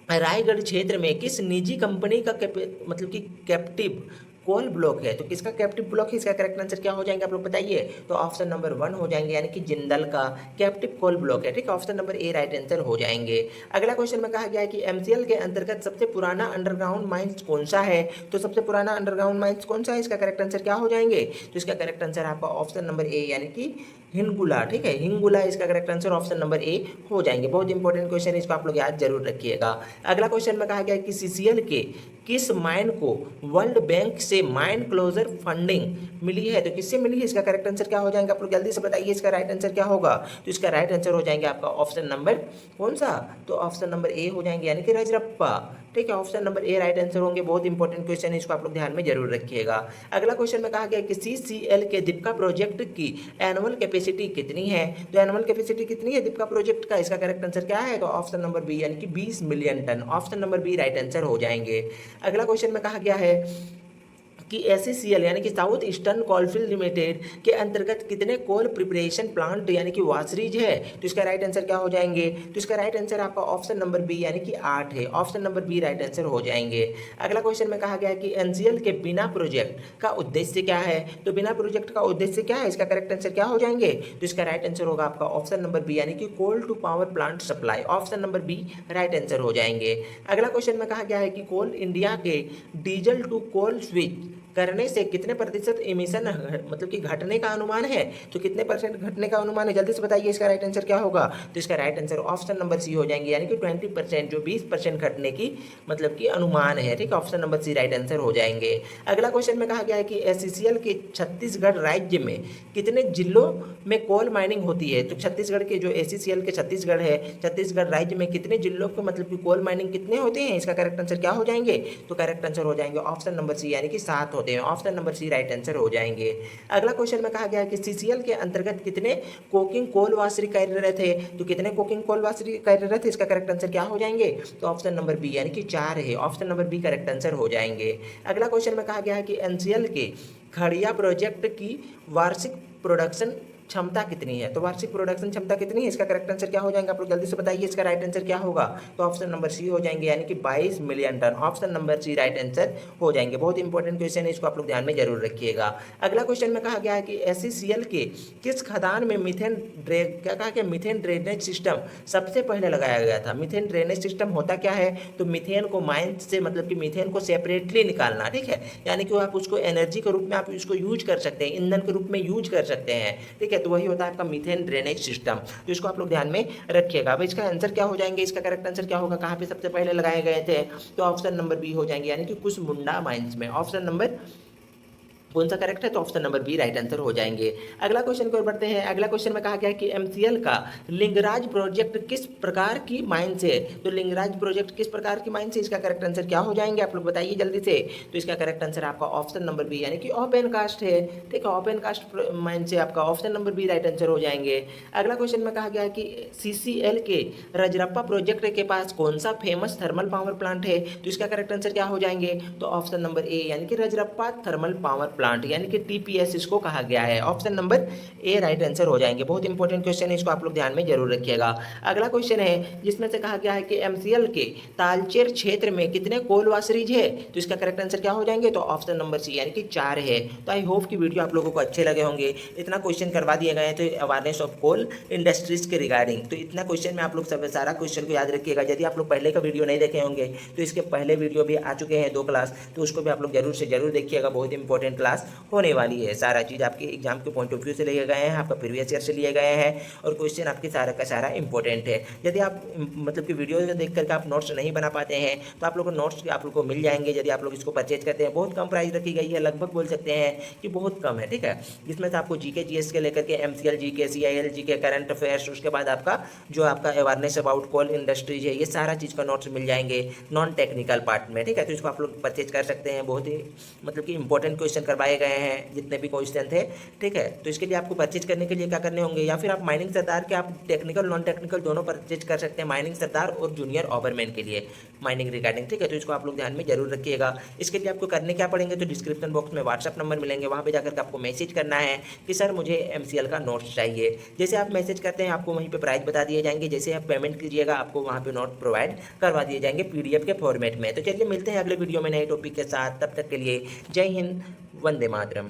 रायगढ़ क्षेत्र में किस निजी कंपनी का मतलब कि कैप्टिव कोल ब्लॉक है। तो किसका कैप्टिव ब्लॉक है, इसका करेक्ट आंसर क्या हो जाएंगे, आप लोग बताइए। तो ऑप्शन नंबर 1 हो जाएंगे, यानी कि जिंदल का कैप्टिव कोल ब्लॉक है। ठीक है, option number A right answer हो जाएंगे। अगला क्वेश्चन में कहा गया है कि MCL के अंतर्गत सबसे पुराना अंडरग्राउंड माइंस कौन सा है। तो सबसे पुराना अंडरग्राउंड माइंस कौन सा है, इसका करेक्ट आंसर क्या हो जाएंगे। तो इसका करेक्ट आंसर आपका ऑप्शन नंबर ए, यानी कि हिंगुला। ठीक है, हिंगुला इसका correct answer option number A हो जाएंगे। बहुत इंपॉर्टेंट क्वेश्चन है, इसको आप लोग याद जरूर रखिएगा। अगला क्वेश्चन में कहा गया है कि CCL के किस माइन को वर्ल्ड बैंक से माइन क्लोजर फंडिंग मिली है। तो किससे मिली है, इसका करेक्ट आंसर क्या हो जाएगा, आप लोग जल्दी से बताइए इसका राइट आंसर क्या होगा। तो इसका राइट आंसर हो जाएंगे आपका ऑप्शन नंबर कौन सा, तो ऑप्शन नंबर ए हो जाएंगे, यानी कि रजरप्पा। ठीक है, option number A right answer होंगे। बहुत इंपॉर्टेंट क्वेश्चन है, इसको आप लोग ध्यान में जरूर रखिएगा। अगला क्वेश्चन में कहा गया कि CCL के दीपिका प्रोजेक्ट की एनुअल कैपेसिटी कैपेसिटी कितनी है? तो एनुअल कैपेसिटी कितनी है दीपका प्रोजेक्ट का? इसका करेक्ट आंसर क्या है? तो ऑप्शन नंबर बी यानी कि 20 million ton. Option number B right answer हो जाएंगे। अगला क्वेश्चन में कहा गया है कि एसईसीएल यानी कि साउथ ईस्टर्न कोलफील्ड लिमिटेड के अंतर्गत कितने कोल प्रिपरेशन प्लांट यानी कि वासरीज है? तो इसका राइट आंसर क्या हो जाएंगे? तो इसका राइट आंसर आपका ऑप्शन नंबर बी यानी कि 8 है। Option number B right answer हो जाएंगे। अगला क्वेश्चन में कहा गया है कि एनसीएल के बिना प्रोजेक्ट का उद्देश्य क्या है? तो बिना प्रोजेक्ट का उद्देश्य क्या है? इसका करेक्ट आंसर क्या हो जाएंगे? तो इसका राइट आंसर होगा आपका ऑप्शन नंबर बी यानी कि coal to power plant supply. Option number B right answer हो जाएंगे। अगला क्वेश्चन में कहा गया है कि कोल इंडिया के डीजल टू कोल स्विच करने से कितने प्रतिशत इमिशन मतलब कि घटने का अनुमान है? तो कितने परसेंट घटने का अनुमान है? जल्दी से बताइए इसका राइट आंसर क्या होगा? तो इसका right answer option number C हो जाएंगे यानी कि 20%, जो 20% घटने की मतलब कि अनुमान है। ठीक है, option number C right answer हो जाएंगे। अगला क्वेश्चन में कहा गया है कि एसईसीएल के छत्तीसगढ़ राज्य में कितने जिलों में कोल माइनिंग होती है? तो छत्तीसगढ़ के जो एसईसीएल के छत्तीसगढ़ है, छत्तीसगढ़ राज्य में कितने जिलों को मतलब कि कोल माइनिंग कितने होते हैं? इसका करेक्ट आंसर क्या हो जाएंगे? तो करेक्ट आंसर हो जाएंगे ऑप्शन नंबर सी यानी कि 7 होते हैं। Option number C right answer हो जाएंगे। अगला क्वेश्चन में कहा गया है कि सीसीएल के अंतर्गत कितने कोकिंग कोल वाशरी कार्यरत है? तो कितने कोकिंग कोल वाशरी कार्यरत है? इसका करेक्ट आंसर क्या हो जाएंगे? तो ऑप्शन नंबर बी यानी कि 4 है। Option number B correct answer हो जाएंगे। अगला क्वेश्चन में कहा गया है कि एनसीएल के खड़िया प्रोजेक्ट की वार्षिक प्रोडक्शन क्षमता कितनी है? तो वार्षिक प्रोडक्शन क्षमता कितनी है? इसका करेक्ट आंसर क्या हो जाएगा? आप लोग जल्दी से बताइए इसका राइट आंसर क्या होगा? तो ऑप्शन नंबर सी हो जाएंगे यानी कि 22 million ton. Option number C right answer हो जाएंगे। बहुत इंपॉर्टेंट क्वेश्चन है, इसको आप लोग ध्यान में जरूर रखिएगा। अगला क्वेश्चन में कहा गया है कि एसईसीएल के किस खदान में क्या कहा गया? मीथेन ड्रेनेज सिस्टम सबसे पहले लगाया गया था। मीथेन ड्रेनेज सिस्टम होता क्या है? तो मीथेन को माइन से मतलब कि मीथेन को सेपरेटली निकालना। ठीक है, यानी कि आप उसको एनर्जी के रूप में आप उसको यूज कर सकते हैं, ईंधन के रूप में यूज कर सकते हैं। ठीक है, तो वही होता है आपका मीथेन ड्रेनेज सिस्टम। तो इसको आप लोग ध्यान में रखिएगा। अब इसका आंसर क्या हो जाएंगे? इसका करेक्ट आंसर क्या होगा? कहाँ पे सबसे पहले लगाए गए थे? तो ऑप्शन नंबर बी हो जाएंगे यानी कि कुसमुंडा माइंस में। ऑप्शन नंबर कौन सा करेक्ट है? तो option number B right answer हो जाएंगे। अगला क्वेश्चन की ओर बढ़ते हैं। अगला क्वेश्चन में कहा गया है कि एमसीएल का लिंगराज प्रोजेक्ट किस प्रकार की माइन से? तो लिंगराज प्रोजेक्ट किस प्रकार की माइन से? इसका करेक्ट आंसर क्या हो जाएंगे? आप लोग बताइए जल्दी से। तो इसका करेक्ट आंसर आपका ऑप्शन नंबर बी यानी कि ओपन कास्ट है। ठीक है, ओपन कास्ट माइन से आपका option number B right answer हो जाएंगे। अगला क्वेश्चन में कहा गया है कि सीसीएल के रजरप्पा प्रोजेक्ट के पास कौन सा फेमस थर्मल पावर प्लांट है? तो इसका करेक्ट आंसर क्या हो जाएंगे? तो ऑप्शन नंबर ए यानी कि रजरप्पा थर्मल पावर प्लांट यानी कि टीपीएस इसको कहा गया है। Option number A right answer हो जाएंगे। बहुत इंपॉर्टेंट क्वेश्चन है, इसको आप लोग ध्यान में जरूर रखिएगा। अगला क्वेश्चन है जिसमें से कहा गया है कि एमसीएल के तालचेर क्षेत्र में कितने कोल वाशरीज है? तो इसका करेक्ट आंसर क्या हो जाएंगे? तो ऑप्शन नंबर सी यानी कि 4 है। तो आई होप कि वीडियो आप लोगों को अच्छे लगे होंगे। इतना क्वेश्चन करवा दिए गए हैं तो अवेयरनेस ऑफ कोल इंडस्ट्रीज के रिगार्डिंग। तो इतना क्वेश्चन में आप लोग सब सारा क्वेश्चन को याद रखिएगा। यदि आप लोग पहले का वीडियो नहीं देखे होंगे तो इसके पहले वीडियो भी आ चुके हैं 2 क्लास, तो उसको भी आप लोग जरूर से जरूर देखिएगा। बहुत इंपॉर्टेंट क्लास होने वाली है। सारा चीज़ आपके एग्जाम के पॉइंट ऑफ व्यू से लिए गए हैं, आपका प्रीवियस ईयर से लिए गए हैं और क्वेश्चन आपके सारा का सारा इंपॉर्टेंट है। यदि आप मतलब कि वीडियो देख करके आप नोट्स नहीं बना पाते हैं तो आप लोग को नोट्स आप लोग को मिल जाएंगे यदि आप लोग इसको परचेज करते हैं। बहुत कम प्राइस रखी गई है, लगभग बोल सकते हैं कि बहुत कम है। ठीक है, जिसमें से आपको जीके जीएस के लेकर के MCL GK, CIL GK, current affairs, उसके बाद आपका जो आपका अवेयरनेस अबाउट कोल इंडस्ट्रीज है, ये सारा चीज़ का नोट्स मिल जाएंगे नॉन टेक्निकल पार्ट में। ठीक है, तो इसको आप लोग परचेज कर सकते हैं। बहुत ही मतलब कि इंपॉर्टेंट क्वेश्चन करवाए गए हैं जितने भी क्वेश्चन थे। ठीक है, तो इसके लिए आपको परचेज करने के लिए क्या करने होंगे, या फिर आप माइनिंग सरदार के आप टेक्निकल नॉन टेक्निकल दोनों परचेज कर सकते हैं, माइनिंग सरदार और जूनियर ओवरमैन के लिए माइनिंग रिगार्डिंग। ठीक है, तो इसको आप लोग ध्यान में जरूर रखिएगा। इसके लिए आपको करने क्या पड़ेंगे? तो डिस्क्रिप्शन बॉक्स में व्हाट्सअप नंबर मिलेंगे, वहाँ पे जाकर आपको मैसेज करना है कि सर मुझे एमसीएल का नोट्स चाहिए। जैसे आप मैसेज करते हैं आपको वहीं पे प्राइस बता दिए जाएंगे, जैसे आप पेमेंट कीजिएगा आपको वहाँ पे नोट प्रोवाइड करवा दिए जाएंगे पीडीएफ के फॉर्मेट में। तो चलिए मिलते हैं अगले वीडियो में नए टॉपिक के साथ, तब तक के लिए जय हिंद, वंदे मातरम।